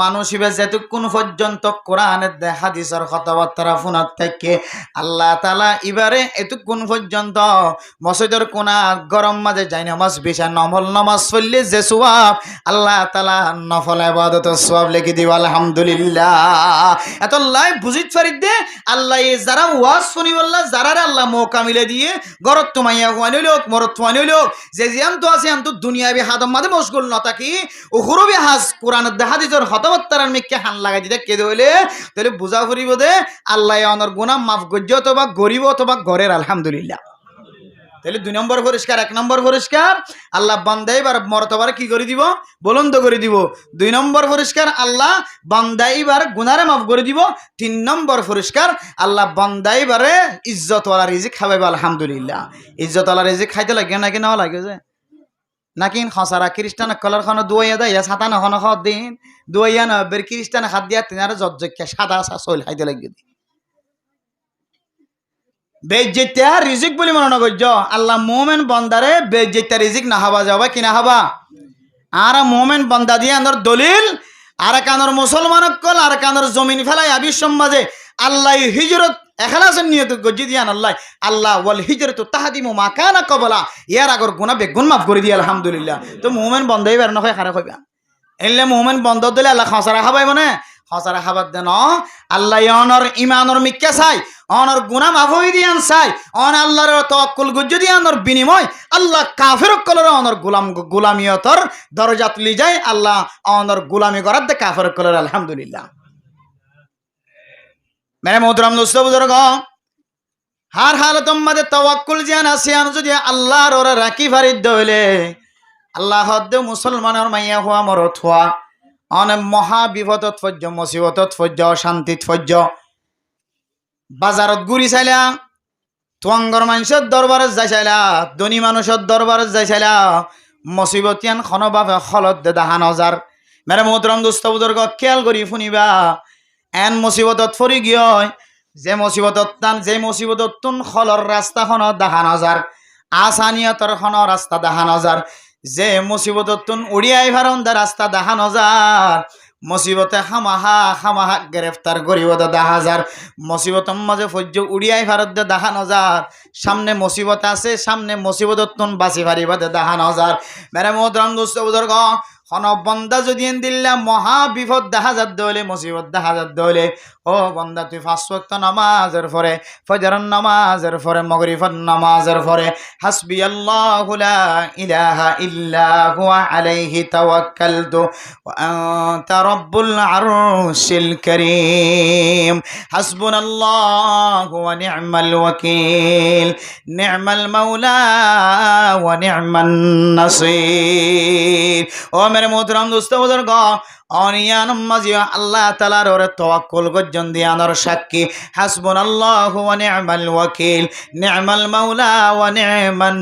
মানুষ ইবে যতক্ষণ পর্যন্ত কোরআনের দে হাদিসের কথাবার্তা ফোনার থেকে আল্লাহ তাআলা এবারে এতক্ষণ পর্যন্ত মসজিদের কোনা গরম মাঝে যাই নামাজ বিশা নফল নামাজ পড়লে যে সওয়াব আল্লাহ তাআলা নফল ইবাদতের সওয়াব লিখে দিব। আলহামদুলিল্লাহ। এত লাই বুঝিত পারি দে আল্লাহ যারা ওয়াজ শুনি বললা যারা আল্লাহ মৌকা মিলে দিয়ে গরত তোমাইয়া হুয়ানি লোক মরত হুয়ানি লোক যে জিয়ান তো আছে আন তো দুনিয়াবি হাদম মাঝে মশগুল ন থাকি উখরবি হাজ কোরআনের দে হাদিসের হতবত্তার মিকে হান লাগাই দিতে কে দইলে তাহলে বুঝা ফুরিব দে আল্লাহ অনর গুনাহ মাফ গজ্জ অথবা গরিব অথবা ঘরের। আলহামদুলিল্লাহ। তাহলে 2 নম্বর পরিষ্কার। 1 নম্বর পরিষ্কার আল্লাহ বান্দা এবার মর্তবার কি করে দিব বুলন্দ করে দিব। 2 নম্বর পরিষ্কার আল্লাহ বান্দা এবার গুনারে মাফ করে দিব। 3 নম্বর পরিষ্কার আল্লাহ বান্দা এবারে ইজ্জত ওয়ালা রিজিক খাওয়াইব। আলহামদুলিল্লাহ। ইজ্জত ওয়ালা রিজিক খাইতে লাগে নাকি না লাগে যে নাকি খসারা খ্রিস্টান কলার খানো দুয়াইয়া দেয় সাতা না খানো খাওয়া দিন দুয়াইয়া না বের খ্রিস্টান হাত দিয়া তিনারে জজ্জকে সাদা সইল খাইতে লাগে দি বেজ্জেতা রিজিক বলি মনে না করছ আল্লাহ মোমেন বন্দারে বেজ্জেতা রিজিক না হবা যাবা কি না হবা আর মোমেন বন্দা দিয়ে আনর দলিল আর কানর মুসলমানক কল আর কানর জমিন ফেলাই আবি সমাজে আল্লাহ হিজরত এখলাসের নিয়ত গজ্জি দিয়ান আল্লাহ আল্লাহ ওয়াল হিজরতু তাহদিমু মা কানা ক্বাবলা ইয়ার আগর গুনাহ বেগুন মাফ করে দিয়া। আলহামদুলিল্লাহ। তো মোমেন বন্দাই বের নয় খারাপ হইবা এলে মোমেন বন্ধ দিলে আল্লাহ খসরা খাবাই মানে খসরা খাবার দেন আল্লাহ অনর ইমানর মিক্কা চাই অনর গুনাহ মাফ হই দিয়ান চাই অন আল্লাহর তাওয়াক্কুল গজ্জি দিয়ানর বিনিময় আল্লাহ কাফির কলর অনর গোলামিয়তর দরজা তুলি যায় আল্লাহ অনর গোলামি করার দে কাফির কলর। আলহামদুলিল্লাহ। मेरे मोहतरम दोस्तों बुजुर्ग हर हालत मध्य तवक्कुल जान आसियान जो अल्लाह और राखी फारिद दले अल्लाह हद मुसलमान और माइया हुआ मरत हुआ अन महा विपद फज्ज मुसीबत फज्ज शांति फज्ज बाजारत गुरी चाइला तुआंगर मानुषर दरबार जाय चाइला धनी मानुषर दरबार जाय चाइला मुसीबतियान खनो बाबे खलत दे दाहान हजार। मेरे मोहतरम दोस्तों बुजुर्ग ख्याल करी शुनिबा एन मुसीबत फरी गय जे मुसीबत टान जे मुसीबत तुन खलर रास्ता खन दाहान हजार आसानियतर खन रास्ता दाहान हजार जे मुसीबत तुन उड़ियाई फारन रास्ता दाहान हजार मुसीबते खामाहा खामाहा ग्रेफ्तार करिब दाहा हजार मुसीबत माजे फज्ज उड़ियाई फारत दे दाहान हजार सामने मुसीबत आछे सामने मुसीबत तुन बाँचि फारिब दे दाहान हजार। मेरे मोहतरम दोस्त बुजुर्ग खन बंदा যদি দিল্লা মহা বিপদ দেখা যাত দলে মুসিবত দেখা যাত দলে ও বন্দা তুই 5 ওয়াক্ত নামাজের পরে ফজরের নামাজের পরে মাগরিবের নামাজের পরে হাসবি আল্লাহু লা ইলাহা ইল্লা হুয়া আলাইহি তাওয়াক্কালতু ওয়া আনতা রাব্বুল আরশিল কারীম হাসবুনাল্লাহু ওয়া নি'মাল ওয়াকিল নি'মাল মাওলা ওয়া নি'মান নাসির। ও मेरे मोहतरम दोस्तों बुजुर्ग অনিয়ান মাজিয়া আল্লাহ তাআলার ওরে তাওয়াক্কুল গজন দিয়ানোর সাক্ষী হাসবুনাল্লাহু ওয়া নি'মাল ওয়াকিল নি'মাল মাওলা ওয়া নি'মান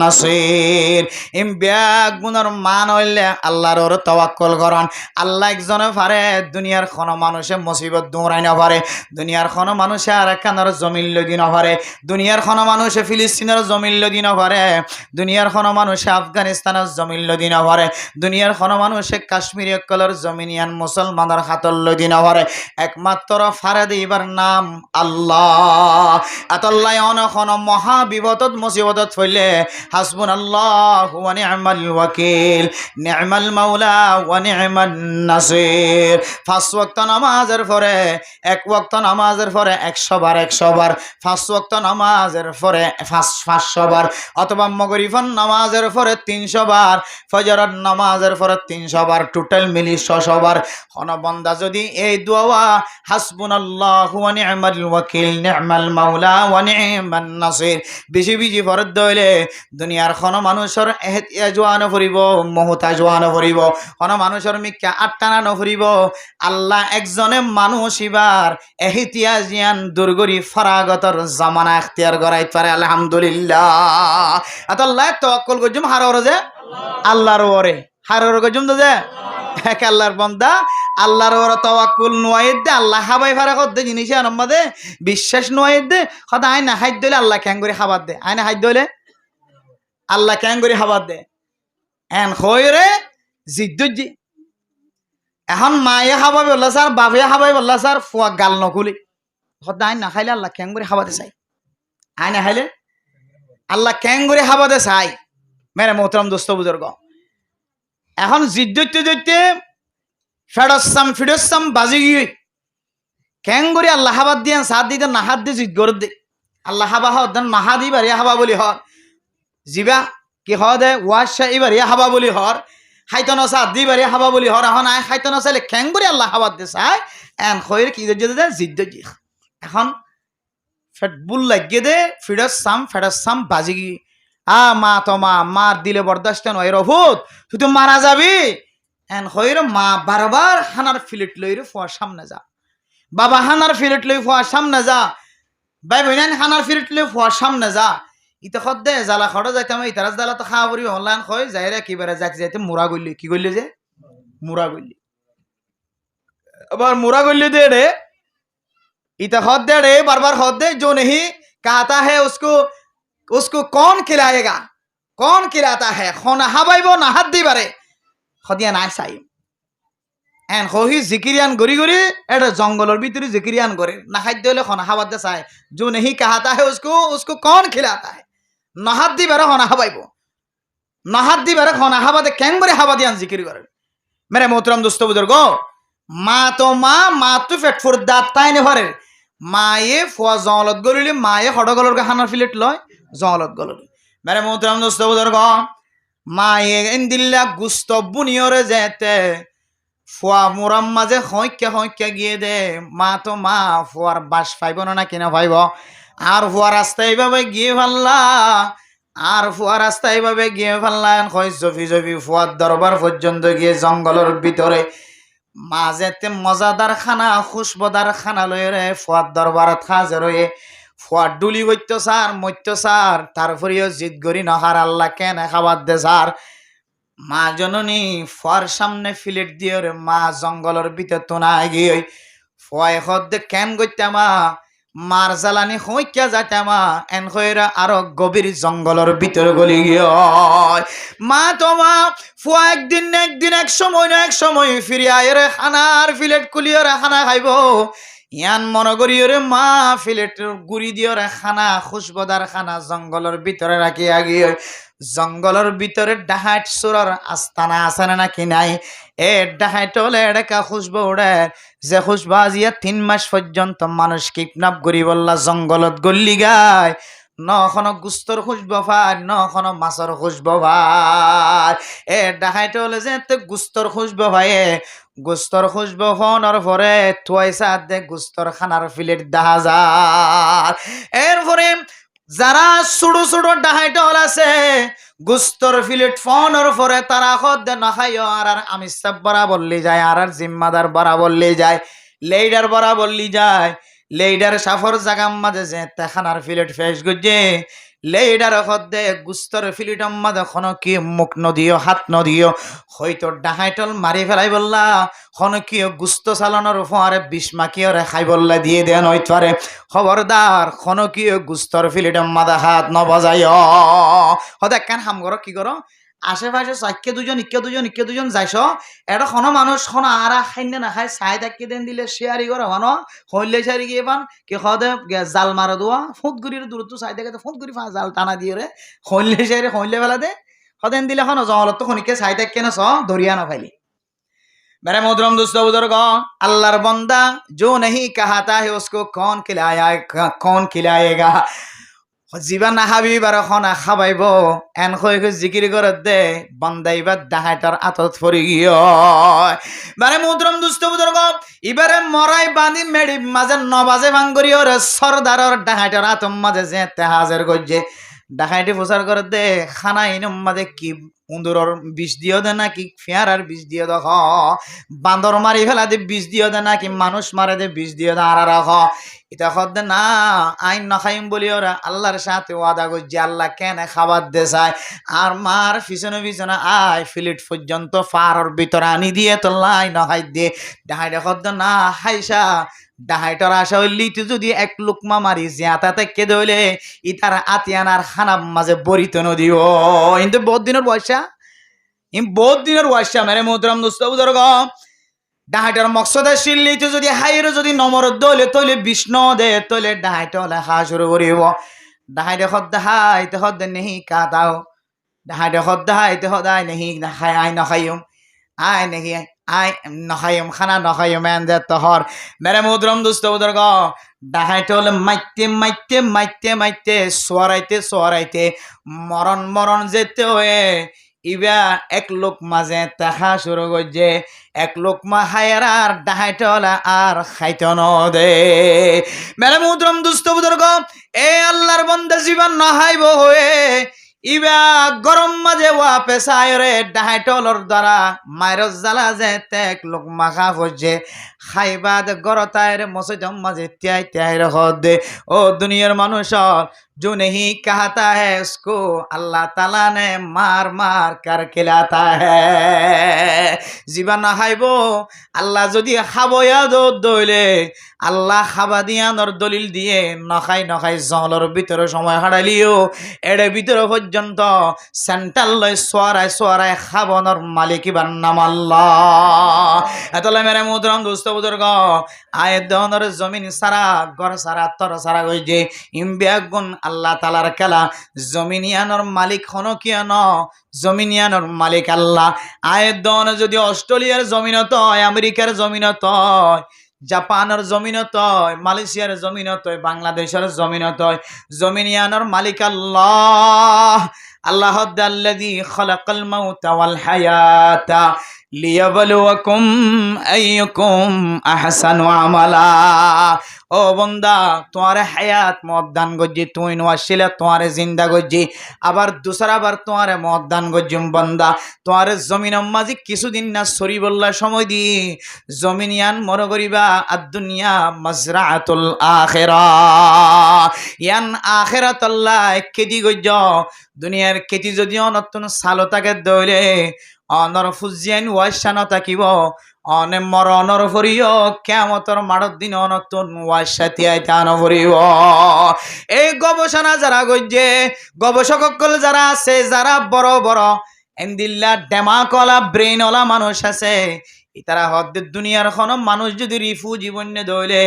নাসির ইম ব্যাগ গুনার মান হইলে আল্লাহর ওরে তাওয়াক্কুল করন আল্লাহ একজনে পারে দুনিয়ার কোন মানুষে মুসিবত দৌড়াই না পারে দুনিয়ার কোন মানুষে আর কানার জমিন লগি না পারে দুনিয়ার কোন মানুষে ফিলিস্তিনের জমিন লগি না পারে দুনিয়ার কোন মানুষে আফগানিস্তানের জমিন লগি না পারে দুনিয়ার কোন মানুষে কাশ্মীরি কলর জমিনিয়ান মুসলমানের হাতল লগি না পারে একমাত্র ফারে দিবার নাম আল্লাহ আতাল্লাহ অনখন মহা বিপদত মুসিবতত ফইলে হাসবুনাল্লাহু ওয়া নি'মাল ওয়াকিল নি'মাল মাওলা ওয়া নি'মান নাসির পাঁচ ওয়াক্ত নামাজের পরে এক ওয়াক্ত নামাজের পরে 100 বার 100 বার পাঁচ ওয়াক্ত নামাজের পরে 500 বার অথবা মাগরিবের নামাজের পরে 300 বার ফজরের নামাজের পরে 300 বার টোটাল মিলি 600 বার কোন বান্দা যদি এই দোয়া হাসবুনাল্লাহু ওয়া নি'মাল ওয়াকিল নি'মাল মাওলা ওয়া নি'মান নাসির বেশি বেশি ফরদ হইলে দুনিয়ার কোন মানুষের এহতিয়াজ ওয়ান করিব মহতাজ ওয়ান করিব কোন মানুষের মিক্কা আটটানা নফরিব আল্লাহ একজনে মানুষ ইবার এহতিয়াজ জ্ঞান দুর্গরি ফরাগতর জামানা ইখতিয়ার করাইতে পারে আলহামদুলিল্লাহ আল্লাহ তাওয়াক্কুল গজম হারর যে আল্লাহর ওরে হারর গজম দে এক আল্লাহর বান্দা আল্লাহর ওরে তাওয়াক্কুল নয় দে আল্লাহ হাবাই ফারা কর দে জিনিস আনম্মদে বিশ্বাস নয় দে খদা আইনা হাইদ দলে আল্লাহ ক্যাং করে খাবার দে আইনা হাইদ দলে আল্লাহ ক্যাং করে খাবার দে এন খয়রে জিদ্দুজি এখন মায়ে খাবাই বললা স্যার বাপে খাবাই বললা স্যার ফুয়া গাল নকুলি খদা আইন না খাইলে আল্লাহ ক্যাং করে খাবাতে চাই আইনা খাইলে আল্লাহ ক্যাং করে খাবাতে চাই মেরে মোহতরম দোস্ত বুজুর্গ এখন জিদ্দুতে দইতে ফিডসাম বাজি গিয়ে ক্যাং করে আল্লাহ হাবাদ দিয়ে সাত দিতে নাহাত দিয়ে জিদ গর দে আল্লাহ হাবা হদ নাহা দি বাড়িয়া হাবা বলি হর জিবা কি হ দে ওয়াশা ইবারিয়া হাবা বলি হর খাইতন সাত দি বাড়িয়া হাবা বলি হর এখন আয় খাইতন চাইলে ক্যাং করে আল্লাহ হাবাদ দে চাই এন খয়ের কি দে জিদ্দ জি এখন ফেটবুল লাগিয়ে দে ফেডসাম বাজি গিয়ে মা তো মার দিলে বরদাস্ত নয় রফুত তুই তো মারা যাবি এন হইর মা বারবার হানার ফিলেট লইরে ফুয়ার সামনে যা বাবা হানার ফিলেট লই ফুয়ার সামনে যা ভাই বইনান হানার ফিলেট লই ফুয়ার সামনে যা ইতে খদ দে জ্বালা খড় যাইতাম ইতারাস জ্বালা তো খাওয়া পড়ি অনলাইন হয় যাইরে কিবারে যাইতে যাইতে মুরা গইলি কি গইলি যে মুরা গইলি আবার মুরা গইলি দে রে इतना खुद दे रे बार बार खुद दे जो नहीं कहता है उसको कौन खिलाएगा कौन खिलाता है खोना हवाई वो ना हाथ दी बारे खुदिया ना साई एन खोही जिक्रियान गोरी गोरी एट जंगल और भीतरी जिक्रियान गोरे ना हाथ दे ले खोना हवा दे साई जो नहीं कहता है उसको कौन खिलाता है ना हाथ दी बारे खोना हवाई वो ना हाथ दी बारे खोना हवा दे कैंग बारे हवा दियान जिक्र करे मेरे मोहतरम दोस्तों बुजुर्गो माँ तो फेट फुर दाताई ने भरे माये फुआ जंगलत गलिले माये हड़ गलर का खाना फिलेट लय जंगलत गलर मेरे मोहतरम दोस्तों बुजुर्ग माये इंदिल्ला गुस्त बुनियोरे जेते फुआ मुराम माजे हंक्या गिए दे मा तो मा फुआर बास पाइब ना किना पाइब আর ফুয়া রাস্তা এইভাবে গিয়ে ফেললা আর ফুয়া রাস্তা এইভাবে গিয়ে ফেললা কই জফি জফি ফুয়ার দরবার পর্যন্ত গিয়ে জঙ্গলের ভিতরে মাঝেতে মজাদার খানা খুশবদার খানা লয়ে রে ফুয়ার দরবারত হাজির হয়ে ফুয়ার ডুলি বইতো স্যার মইতো স্যার তারপরেও জিদ গরি নহার আল্লাহ কেন খাবার দে স্যার মা জননী ফুয়ার সামনে ফিলেট দিয়ে রে মা জঙ্গলের ভিতর তোনা গিয়ে ফুয়াই হদ কেন গইতামা মার জ্বালানি হইকা যাইতামা এন হইরা আরো গভীর জঙ্গলের ভিতরে গলি গিয়ে মা তোমা ফুয়া একদিন এক সময় ফিরে আয় রে খানার ফিলেট কুলিয়ে রে খানা খাইব ইয়ান মনে করি রে মা ফিলেট গুড়ি দিয়ে রে খানা খুশবদার খানা জঙ্গলের ভিতরে রাখি আগিয়ে জঙ্গলের ভিতরে ডাহাট সুরার আস্তানা আছে নাকি নাই এ ডাহাট হলে এডেকা খুশবো উড়ে যে খুশবা আজিয়া 3 মাস পর্যন্ত মানুষ কিডন্যাপ করি বললা জঙ্গলত গল্লি গায় নখনো গুস্তর খুশবো ভাই নখনো মাছর খুশবো ভাই এ ডাহাট হলে যে গুস্তর খুশবো ভাই গুস্তর খুশবো ফোনের পরে তুয়াইসা দে গুস্তর খানার ফিলেট 10,000 এরপরে যারা ছোট ছোট ডাহাইটল আছে গুস্তর ফিলেট ফোনের পরে তারা খদ না খাইও আর আমি সব বরা বললি যায় আর জিম্মাদার বরা বললি যায় লেইডার বরা বললি যায় লেইডার সাফর জাগাম মাঝে যে তেখানার ফিলেট ফেস গুজে লেইডার খদ্দে গুস্তর ফিলিটম মাঝে খন কি মুখ নদিও হাত নদিও হয়তো ডাহাইটল মারি ফেলাই বললা খন কি গুস্ত চালানোর ফোয়ারে বিষ মাকিয়রে খাই বললা দিয়ে দেন হয়তো আরে খবরদার খন কি গুস্তর ফিলিটম মাদা হাত নবজাই হতে কেন হাম করো কি করো আশেপাশে চাইকে দুজন ইকে দুজন যাইছ এটা খন মানুষ খন আর খাইনে না খাই চাই তাকে দেন দিলে শেয়ারি করো মানো হইলে চারি গিয়ে পান কি খদে জাল মারা দোয়া ফুট গুড়ির দূরত্ব চাই দেখে ফুট গুড়ি জাল টানা দিয়ে রে হইলে চারি হইলে বেলা দে সদেন দিলে খন জলত তো খনিকে চাই তাকে না চ ধরিয়া না ফাইলি मेरे मोहतरम दोस्तों बुजुर्गों अल्लाहर बंदा जो नहीं कहता है उसको कौन खिलाएगा जीवन हाबी बार खना खाबाइब एन खयखो जिकिर करत दे बंदाइबा दाहाटार आतत फरि गियो बारे मोहतरम दोस्त बुजुर्ग इबारे मराई बांधी मेडी माजे नबाजे भांगरी और सरदारर दाहाटार आतम माजे जेते हाजिर गजे ডাকাইতে প্রচার করে দে খানা ইনম মাঝে কি উন্দুরর বিষ দিও দে নাকি ফেয়ারার বিষ দিও দেখ বান্দর মারি ফেলা দে বিষ দিও দে নাকি মানুষ মারে দে বিষ দিও দে আর রাখ এটা খদ দে না আইন না খাইম বলি ওরা আল্লাহর সাথে ওয়াদা করছে আল্লাহ কেন খাবার দে চায় আর মার পিছনে পিছনে আয় ফিলিট পর্যন্ত ফারর ভিতরে আনি দিয়ে তো লাই না খাই দিয়ে ডাহাইটা খদ দে না হাইসা ডাহাইটার আশা হইলি তুই যদি এক লুকমা মারি জিয়াতা থেকে দইলে ইতার আতিয়ানার খানার মাঝে বরিত নদীও কিন্তু বহুত দিনের বয়সা মেরে মোহতরম দোস্ত বুজুর্গ ডাহাইটার মকসদে শিললি তুই যদি হাইর যদি নমর দইলে তইলে বিষ্ণু দে তইলে ডাহাইটা লেখা শুরু করিব ডাহাইটে খদ্দাহাইতে খদ্দে নেহি কাদাও ডাহাইটে খদ্দাহাইতে খদাই নেহি খাই আই নখাইম আয় নেহি আই নখাইম খানা নখাইম এন দে তহর মেরে মোহতরম দোস্ত বুজুর্গ ডাহাইতে হলে মাইতে সোয়ারাইতে মরণ যেতে হয়ে ইবা এক লোক মাঝে তাহা শুরু করছে এক লোক মা হায়ার আর ডাহাইতে হলে আর খাইতে নদে মেরে মোহতরম দোস্ত বুজুর্গ এ আল্লাহর বান্দা জীবন নহাইব হয়ে ইবা গরম মাঝে ওয়া পেশায় রে ডাহাইটলর দ্বারা মায়ের জ্বালা যে তেক লোক মাখা হচ্ছে খাইবাদ গরতায় মসজিদ মাঝে ত্যাই দে ও দুনিয়ার মানুষ जो नहीं कहता है उसको अल्लाह ताला ने मार कर खिलाता है जीवन हाइब अल्लाह যদি খাবয়া দইলে আল্লাহ খাবা দিয়ানোর দলিল দিয়ে নখাই জঙ্গলের ভিতরে সময় হারালিও এর ভিতরে পর্যন্ত সেন্ট্রাল লয় সোয়ারায় খাবনোর মালিক ইবার নাম আল্লাহ এতলে মেরে মোহতরম দোস্ত বুজুর্গ আয় দনের জমিন সারা ঘর সারা তর সারা গই যে ইমবিয়াগুন আল্লাহ তালার খেলা জমিনিয়ানোর মালিক হনো কিয়ান জমিনিয়ানোর মালিক আল্লাহ আয়ের দন যদি অস্ট্রেলিয়ার জমিনত হয় আমেরিকার জমিনত হয় জাপানের জমিনত হয় মালয়েশিয়ার জমিনত হয় বাংলাদেশের জমিনত হয় জমিনিয়ানোর মালিক আল্লাহ আল্লাহ আল্লাযী খালাকাল মাউতা ওয়াল হায়াতা লিয়াবলুয়াকুম আইয়ুকুম আহসানু আমালা ও বন্দা তোমার হায়াত মত দান গজ্জি তুই নওয়াশিলে তোমার জিন্দা গজ্জি আবার দুসরাবার তোমার মত দান গজ্জিম বন্দা তোমার জমিন মাঝি কিছুদিন না সরি বললা সময় দি জমিনিয়ান মর করিবা আর দুনিয়া মাজরাআতুল আখিরা ইয়ান আখিরাত আল্লাহ কেদি গজ্জ দুনিয়ার কেতি যদি অনতন সালতাকে দইলে অনর ফুজিয়ান ওয়াশানো থাকিব অনে মরণর ফরিও কিয়ামতর মাড়র দিন অনতন ওয়াশাতিয়াই তান ফরিব এই গবেষণা যারা গজ্জে গবেষকসকল যারা আছে যারা বড় এন্দিল্লা ডেমাকলা ব্রেইনওয়ালা মানুষ আছে ইতারা হদ্দের দুনিয়ার কোনো মানুষ যদি রিফিউজি বন্যে দইলে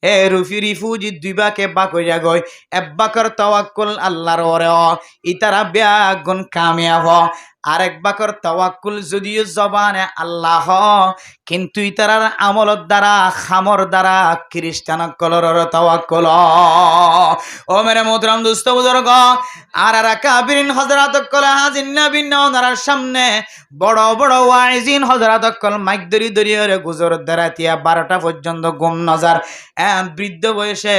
এ রিফিউজি দুইবাকে বা কইরা গই একবাকর তাওয়াক্কুল আল্লাহর ওরে ইতারা বেগুন কামিয়াব আরেক বাকর তাওয়াক্কুল যদিও জবানে আল্লাহ, কিন্তু ইতারার আমলত দ্বারা খামর দ্বারা খ্রিস্টান কলর তাওয়াক্কুল। ও মেরে মোহতরম দোস্ত বুজুর্গ, আর কাবিরিন হযরত কল হাজির নবী ওনার সামনে বড় বড় ওয়াইজিন হযরত কল মাইক দরি দরিয়ে গুজর দাঁড়াতিয়া 12টা পর্যন্ত ঘুম নজর। বৃদ্ধ বয়সে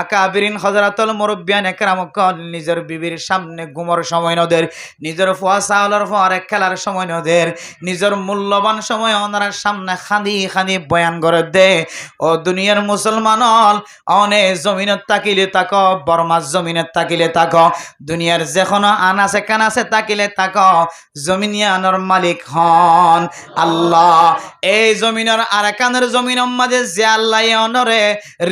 আকাবিরিন হযরতুল মুরব্বিয়ান একরাম কল নিজের বিবির সামনে ঘুমর সময় নদের, নিজের ফুয়া চাউলের পরে খেলার সময় নদের, নিজের মূল্যবান সময় ওনার সামনে খানি খানি বয়ান করে দে। ও দুনিয়ার মুসলমান হল অনে জমিনত তাকিলে তাক, বর্মার জমিনত তাকিলে তাক, দুনিয়ার যেখানো আনাছে কানাছে তাকিলে তাক, জমিনিয়ানোর মালিক হন আল্লাহ। এই জমিনের আর কানের জমিনের মাঝে যে আল্লাহ অনরে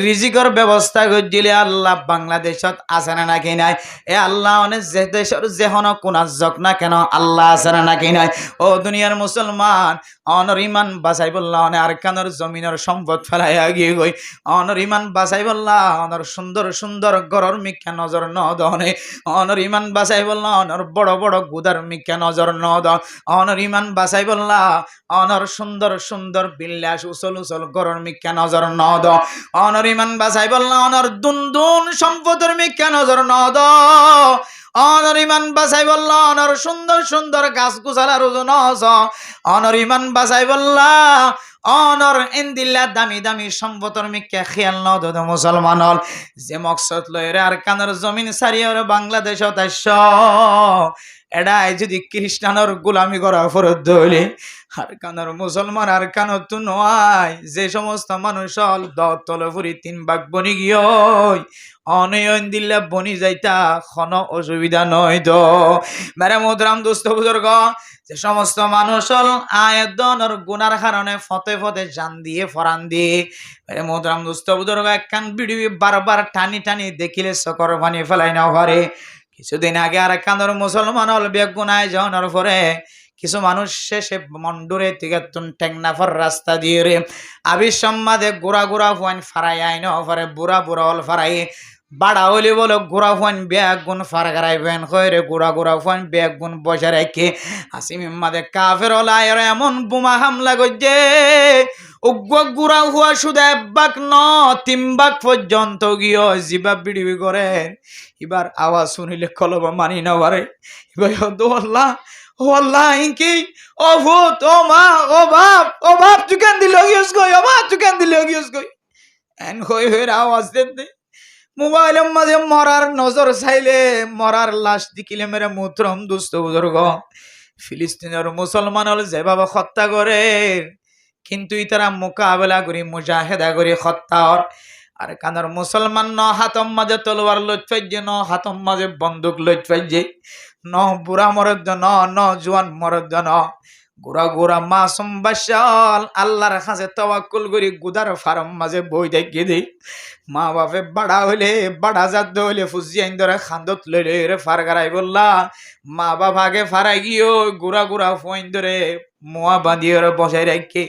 রিজিকর ব্যবস্থা দিলে আল্লাহ বাংলাদেশত আছে না নাকি নাই? এ আল্লাহ অনেক যে দেশের যেখানো কোনা যক না কেন আল্লাহ আছে না নাকি নাই? ও দুনিয়ার মুসলমান, অনর ইমান বাঁচাই বললা অনে আর কানের জমিনের সম্পদ ফেলাইয়া গিয়ে গই, অনর ইমান বাঁচাই বললা অনর সুন্দর সুন্দর গরর মিখ্যা নজর ন দনে, অনর ইমান বাঁচাই বললা অনর বড় বড় গুদার মিখ্যা নজর ন দ, অনর ইমান বাঁচাই বললা অনর সুন্দর সুন্দর বিল্লাস উসল উসল গরর মিখ্যা নজর ন দ, অনর ইমান বাঁচাই বললা অনর দুন দুন সম্পদের মিখ্যা নজর ন দ, অনর ইমান বাঁচাই বললা অনর সুন্দর সুন্দর গাছ গুছালার ওজন অনর ইমান বাঁচাই বললা অনর ইন্দিল্লা দামি দামি সম্পদর মিখ্যা খেয়াল ন দদ মুসলমান হল। যে মকসদ লয়ের আর কানের জমিন সারিয়র বাংলাদেশত আইস, এডাই যদি খ্রিস্টানের গোলামি করা ফরত হইলে আর কানের মুসলমান আর কানত তো নয়। যে সমস্ত মানুষ হল দলপুরি 3 ভাগ বনি গিয়ে অনয়ন দিল্লা বনি যাইতা কোন অসুবিধা নয় তো মেরে মোহতরম দোস্ত বুজুর্গ। যে সমস্ত মানুষ হল আয়দনের গুনার কারণে ফতে ফতে জান দিয়ে ফরান দিয়ে মেরে মোহতরম দোস্ত বুজুর্গ একখান ভিডিও বারবার টানি টানি দেখিলে চকর পানি ফেলাই না পারে। কিছুদিন আগে আর কান্দর মুসলমান হল বেগুনায় যাওয়ার পরে কিছু মানুষ শেষে মন্ডুরে থেকে টেকনাফার রাস্তা দিয়ে রে আবির সম্মাদে গোড়া গোড়া ফুয়ান ফারাই আইন ফরে বুড়া বুড়া হল ফারাই বাড়া হলি বলো গোড়া ফুয়ান ব্যাগ গুণ ফার গারাই বেন রে গোড়া গোড়া ফুয়ান ব্যাগ গুণ বসে রেখে আসিম মাদে কাফের হলায় এমন বোমা হামলা করছে গুড়া হুয়া শুধু 1 ভাগ ন 3 ভাগ পর্যন্ত গিয়ে জিবা বিড়িবি করে। এবার আওয়াজ শুনিলে কলব মানি না পারে। এবার আল্লাহ ও আল্লাহ ইনকি ও ভূত ও মা ও বাপ তুই কেন দিল গিয়েস গই, ও মা তুই কেন দিল গিয়েস গই এন হই হইর আওয়াজ দে। মোবাইলের মাঝে মরার নজর চাইলে মরার লাশ দেখিলে মেরে মোহতরম দুস্থ বুজুর্গ ফিলিস্তিনের মুসলমান হল যেভাবে হত্যা করে, কিন্তু তারা মোকাবেলা করি মুজাহেদা করি হত্যার। আর কানার মুসলমান ন হাতম মাঝে তলোয়ার লইট পাইছে, ন হাতম মাঝে বন্দুক লইট পাইছে, ন বুড়া মরদ জন ন জোয়ান মরদ জন গোড়া গোড়া মাসুম বাশাল আল্লাহর কাছে তাওয়াক্কুল করি গুদার ফার্ম মাঝে বই দেখিয়ে দেই। মা বাপে বাড়া হইলে বাড়া জাত হইলে ফুজিয়াইন ধরে খান্দত লইলে রে ফার গারাই বললা মা বাপ আগে ফারাই গিয়ে গুড়া গুড়া ফইন ধরে মোয়া বাঁধিয়ে বসাই রাখে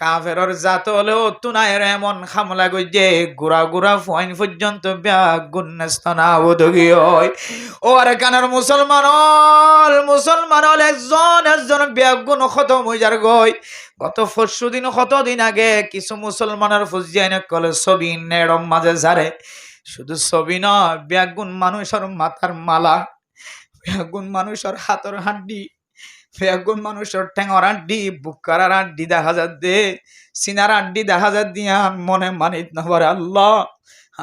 কাফেরর জাত হলেও তুনায়ের এমন খামলা গইছে গুড়া গুড়া ফইন পর্যন্ত ব্যাগ গুন্নস্তানা ওদগি হয়। ও আর কানার মুসলমান হল একজন ব্যাগ গুণ খতম হয়ে যার গই। গত 4 দিন কতদিন আগে কিছু মুসলমানের ফুজিয়াইন কলে ছবি নেড়ম মাঝে ঝাড়ে, শুধু ছবি নয় ব্যাগুন মানুষের মাথার মালা, ব্যাগুন মানুষের হাতের হাড্ডি, বেগুন মানুষের ঠেঙর আড্ডি, বুকার আড্ডি দেখা যা দে, সিনার আড্ডি দেখা যা দিয়া মনে মানিত না পারে আল্লাহ।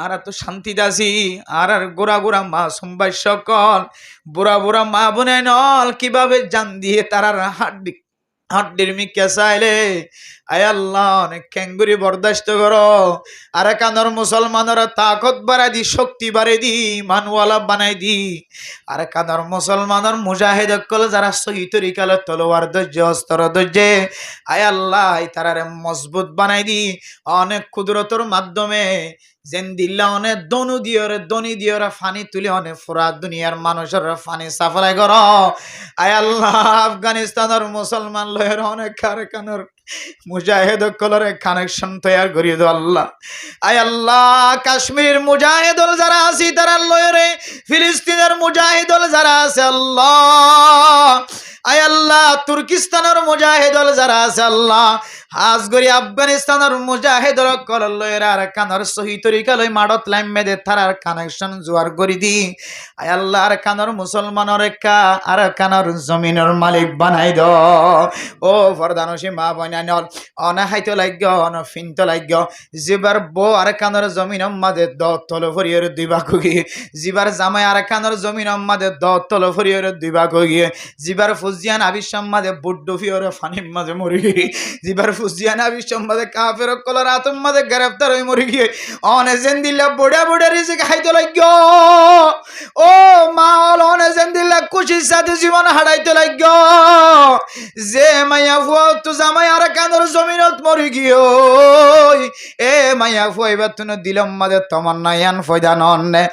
আর এত শান্তি দাসি আর গোড়া গোড়া মা সোমবার সকল বুড়া বুড়া মা বোনে নল কিভাবে জান দিয়ে তারার হাড্ডির মিকে চাইলে আয় আল্লাহ অনেক ক্যাঙ্গুরি বরদাস্ত করো। আর কানর মুসলমানের তাকত বাড়াই দি, শক্তি বাড়াই দি, মানওয়ালা বানাই দি। আর কানর মুসলমানের মুজাহিদ কল যারা সহি তরিকালে তলোয়ার ধৈর্য অস্ত্র ধৈর্য আয় আল্লাহ তারারে মজবুত বানাই দি অনেক কুদরতর মাধ্যমে যেন দিল্লা অনেক দনি দিয়রে ফানি তুলে অনেক পুরা দুনিয়ার মানুষের ফানি সাফলাই কর। আয় আল্লাহ আফগানিস্তানের মুসলমান লয়ের অনেক কারখানার মুজাহিদ কলরে কানেকশন তৈরি করিয়ে দাও আল্লাহ। আয় আল্লাহ কাশ্মীর মুজাহিদ যারা আছে তারা লয়েরে ফিলিস্তিনের মুজাহিদ যারা আছে আল্লাহ আয় আল্লাহ তুর্কিস্তানের মুজাহিদল যারা আছে আল্লাহ হাজগরি আফগানিস্তানের মুজাহিদল কললয়ের আর কানার সহি তরিকা লই মাডত লাইম মেদে থারার কানেকশন জোয়ার করি দি আয় আল্লাহ আর কানার মুসলমানের কা আর কানার জমিনের মালিক বানাই দ ও ফরদানসি মা বনানল অনা হাইতো লাগগ অন ফিনতো লাগগ জিবার বো আর কানার জমিন মাদে দ তল ফরিয়ের দুইবা কগি জিবার জামাই আর কানার জমিন মাদে দ তল ফরিয়ের দুইবা কগি জিবার ফুজিয়ান আবিসম্মাদে বুড্ডু ফিওর ফানিম মাঝে মরি জিবার ফুজিয়ান আবিসম্মাদে কাফের কলর আতম মাঝে গ্রেফতার হই মরি গিয়ে অনে জেন্দিল্লা বুড়া বুড়া রিজিক খাইতে লাগগ ও মাল অনে জেন্দিল্লা খুশির সাথে জীবন হারাইতে লাগগ যে মাইয়া ফুয়া তো জামাই আর কানার জমিনত মরি গিয়ে এ মাইয়া ফুয়া এবার তুন দিলম মাঝে তোমার নায়ান ফয়দান অন্নে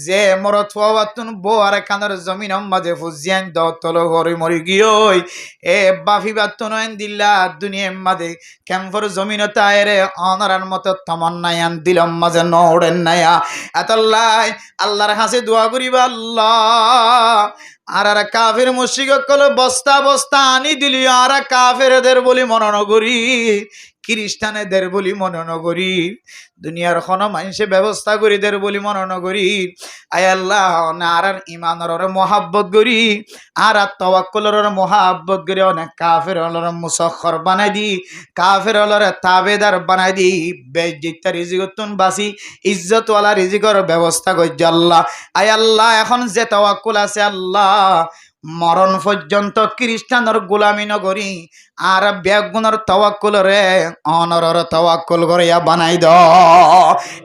যে মরত ফুয়া তুন বো আর কানার জমিন মাঝে ফুজিয়ান দ তল হরি মরি গিয়ে এ বাফি বাত্তু নয়ন দিল্লা দুনিয়া মাঝে ক্যাম্পর জমিন তায়রে অনারার মতো তোমার নায়ান দিলম মাঝে নড়েন নায়া এতল্লাই আল্লাহর হাসে দোয়া করিবা আল্লাহ আর আর কাফের মুশরিক কল বস্তা বস্তা আনি দিলি আর কাফেরদের বলি মনন করি খ্রিস্টানেদের বলি মনন করি দুনিয়ার কোনো মানুষে ব্যবস্থা করি দের বলি মনন করি আয় আল্লাহ আর ইমানের মহাব্বত করি আর তওয়াক্কুলের মহাব্বত করি অনেক কাফের হলর মুসখর বানাই দি কাফের হলর তাবেদার বানাই দি বেজ্জিতা রিজিকতুন বাসি ইজ্জতওয়ালা রিজিকর ব্যবস্থা করছ আল্লাহ আয় আল্লাহ এখন যে তাওয়াক্কুল আছে আল্লাহ মরণ পর্যন্ত খ্রিস্টানের গোলামি নগরী আর বেগুনের তাওয়াক্কুল রে অনরর তাওয়াক্কুল করিয়া বানাই দ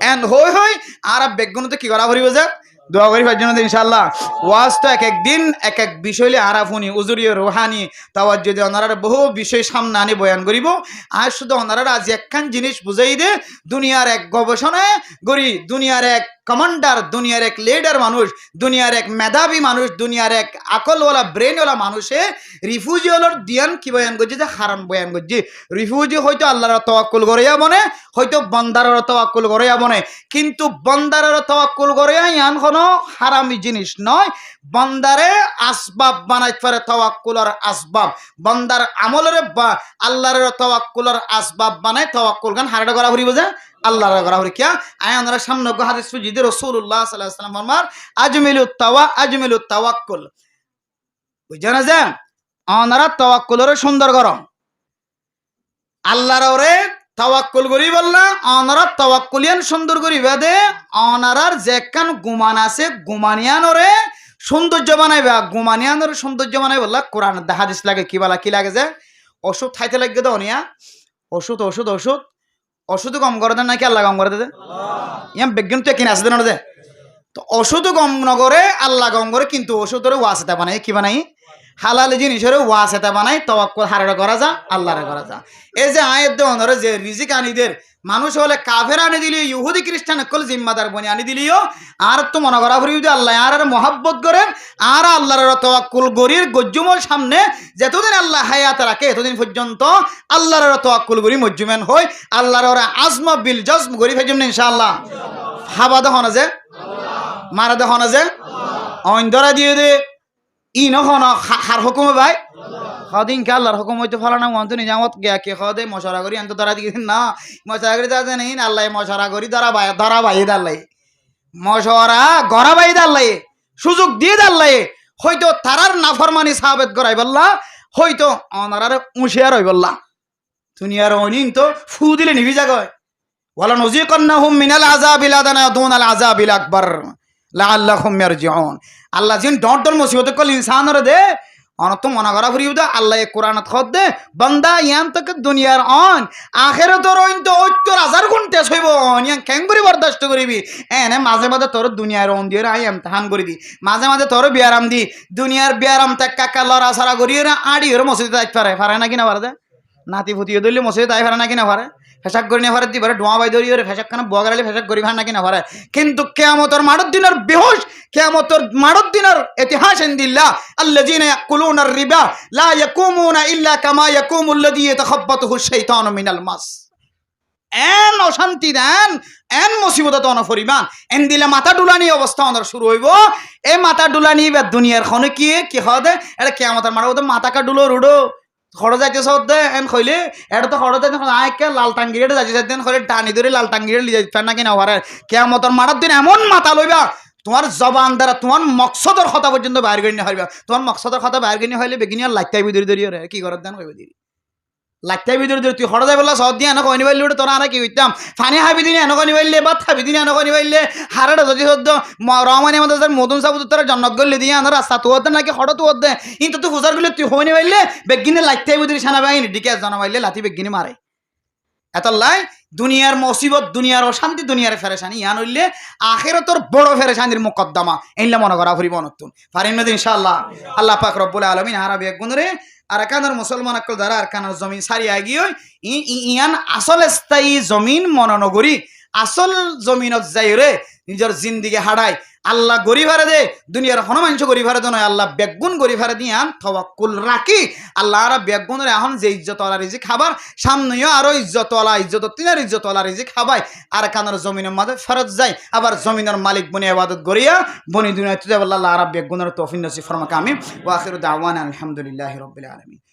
এন্ড হই হই আর বেগুনতে কি করা করিব যে দোয়া করি পাঁচ জন্য ইনশাআল্লাহ ওয়াজ তো এক একদিন এক এক বিষয় আরাফুনি উজুরিয় রোহানি তাওয়াজ যদি ওনারা বহু বিষয় সামনে আনি বয়ান করিব আর শুধু ওনারা আজ একখান জিনিস বুঝাই দে দুনিয়ার এক গবেষণায় গরি দুনিয়ার এক কমান্ডার দুনিয়ার এক লিডার মানুষ দুনিয়ার এক মেধাবী মানুষ দুনিয়ার এক আকলওয়ালা ব্রেনওয়ালা মানুষে রিফিউজি হলোর দিয়ান কি বয়ান করছে যে হারাম বয়ান করছে রিফিউজি হয়তো আল্লাহর তাওয়াক্কুল করিয়া বনে হয়তো বন্দারের তাওয়াক্কুল করিয়া বনে কিন্তু বন্দারের তাওয়াক্কুল করিয়া ইয়ান কোনো হারামি জিনিস নয় বন্দারে আসবাব বানাইতে পারে তাওয়াক্কুলের আসবাব বন্দার আমলের বা আল্লাহর তাওয়াক্কুলের আসবাব বানায় তাওয়াক্কুল গান হারাটা করা হরিব যে আল্লাহর করা হরি কিয়া আয় আমরা সামনে হাদিস সুজিদে রাসূলুল্লাহ সাল্লাল্লাহু আলাইহি ওয়াসাল্লাম ফরমান আজমিলুত তাওয়াক্কুল বুঝছেন যে ওনারা তাওয়াক্কুলের সুন্দর গরম আল্লাহর ওরে তাওয়াক্কুল করি বললা ওনারা তাওয়াক্কুলিয়ান সুন্দর করি বাদে ওনারার যেখান গুমান আছে গুমানিয়ান ওরে সৌন্দর্য বানাইবা গুমানিয়ানের সৌন্দর্য বানাই বললা কোরআন হাদিস লাগে কি বলা কি লাগে যে ওষুধ খাইতে লাগবে তো অনিয়া ওষুধ ওষুধ ওষুধ ওষুধ কম করে দেন নাকি আল্লাহ কম করে দে ইয়াম বিজ্ঞান তো কিনে আসে দেন দে তো ওষুধ কম নগরে আল্লাহ কম করে কিন্তু ওষুধের ওয়াসিতা বানাই কি বানাই হালাল জিনিসের ওয়াসিতা বানাই তাওয়াক্কুল হারারে করা যা আল্লাহরে করা যা এই যে আয়াত দেওয়ার যে রিজিক আনিদের মানুষ হলে কাফের আনি দিলি ইহুদি খ্রিস্টান কল জিম্মাদার বনি আনি দিলিও আর তো মনে করা হরি আল্লাহ আর মহাব্বত করেন আর আল্লাহর তাওয়াক্কুল গরির গজ্জুমল সামনে যতদিন আল্লাহ হায়াত রাখে এতদিন পর্যন্ত আল্লাহর তাওয়াক্কুল গরি মজ্জুমেন হয় আল্লাহর আজম বিল জজম গরি ফেজম ইনশাআল্লাহ হাবা দহন যে মারা দহন যে অইন্দরা দিয়ে দে ই নখন হার হুকুমে ভাই খাদিন কে আল্লাহর হুকুম হইতে ফলানা মন্ত নিজামত গিয়া কে খাদে মশারা করি আনতো ধরা দিয়েছেন না মশারা করি দাদা নেই আল্লাহ মশারা করি ধরা বাই দাল্লাই মশারা গড়া বাই দাল্লাই সুযোগ দিয়ে দাল্লাই হয়তো তারার নাফরমানি সাহাবেত গড়াই বললা হয়তো অনারার উঁশিয়ার হই বললা দুনিয়ার অনিন তো ফু দিলে নিভি জাগয় ওয়ালা নজিকান্নাহুম মিনাল আযাবিল আদনা দুনাল আযাবিল আকবার লাআল্লাহুম ইয়ারজিউন আল্লাহ জিন ডট ডট মুসিবত কল ইনসানরে দে অনত মনে করা ফুরিও দে আল্লাহ কোরআনত খদ দে বান্দা ইয়ান তক দুনিয়ার অন আখিরাতর অন তো ৭০,০০০ গুণ তেজ হইব ইয়ান কেন করে বরদাস্ত করিবি এনে মাঝে মাঝে তোর দুনিয়ার অন দিয়ে আই ইমতিহান করিবি মাঝে মাঝে তোর বিয়ারাম দি দুনিয়ার বিয়ারাম তাক কাকা লড়া সারা করিয়ে আড়ি ওর মসজিদে যাইতে পারে নাকি না পারে নাতি ফুটিয়ে দিলে মসজিদে তাই পারে নাকি না পারে ফেসাক করি না পারে দিবারে ডোয়া বাই ধরিয়ে ফেসাক খানা বগালে ফেসাক করি ভার নাকি না পারে কিন্তু কিয়ামতের মাঠের দিনের বেহুশ কিয়ামতের মাঠের দিনের ইতিহাস ইনদিল্লাহ আল্লাযিনা ইয়াকুলুনার রিবা লা ইয়াকুমুনা ইল্লা কামা ইয়াকুমুল লাযী ইয়াতাখাব্বাতুহু শাইতানু মিনাল মাস এন অশান্তি দেন এন মুসিবত অনফরিমান এন দিলে মাথা ডুলানি অবস্থা অনর শুরু হইব এই মাথা ডুলানি বা দুনিয়ার খনে কি হদে এটা কেমতের মারা ওদের মাথা কা ডুলো রুডো খড় যাইতে সদ্দে এন খইলে এটা তো খড় যাইতে আয়কে লাল টাঙ্গিরে যাইতে যাইতেন খইলে টানি ধরে লাল টাঙ্গিরে লিয়ে যাইতে না কিনা হরে কেমতের মারার দিন এমন মাথা লইবা তোমার জবান দ্বারা তোমার মকসদর কথা পর্যন্ত বাইর করি না হইবা তোমার মকসদর কথা বাইর করি হইলে বেগিনি আর লাইটাই বিদরি ধরিয়ে কি করার দেন হইবে দিদি লাইটাই বিদরি ধরে তুই হড় যাই বললা সদ দিয়ে এনেক অনিবাইলে তোরা আর কি হইতাম ফানি হাবি দিনে এনেক অনিবাইলে বা থাবি দিনে এনেক অনিবাইলে হারাটা যদি সদ্য রহমানি আমাদের মদন সাবুদ তারা জন্নত গল্লি দিয়ে আনার রাস্তা তো হতে নাকি হড় তো হতে কিন্তু তুই হুজার গুলো তুই হইনি বাইলে বেগিনে লাইটাই বিদরি সানা বাহিনী ডিকে জানাবাইলে লাথি বেগিনি মারে এতলাই দুনিয়ার মুসিবত দুনিয়ার অশান্তি দুনিয়ার ফেরেশানি ইয়ান হইলে আখিরাতের বড় ফেরেশানির মুকদ্দমা এইলা মনে করা ফুরিব নতুন পারিম ইনশাআল্লাহ আল্লাহ পাক রব্বুল আলামিন আরবি এক গুণরে আর কানার মুসলমান আকল দ্বারা আর কানার জমিন সারি আগিয়ে ইয়ান আসল স্থায়ী জমিন মননগরী আসল জমিনত যাই রে নিজের জিন্দিগি হারায় আল্লাহ গরিভারে দে দুনিয়ার হনুমাংস গরিভারে দে নয় আল্লাহ বেগুন গরিভারে দিয়ান তওয়াক্কুল রাখি আল্লাহ আর বেগুনের এখন যে ইজ্জতওয়ালা রিজিক খাবার সামনেও আরো ইজ্জতওয়ালা ইজ্জত তিনার ইজ্জতওয়ালা রিজিক খাবাই আর কানার জমিনের মাঝে ফেরত যায় আবার জমিনের মালিক বনি ইবাদত করিয়া বনি দুনিয়া তুই আল্লাহ আর বেগুনের তৌফিক নসিব ফরমাক আমিন ওয়া আখিরু দাওয়ানা আলহামদুলিল্লাহি রাব্বিল আলামিন।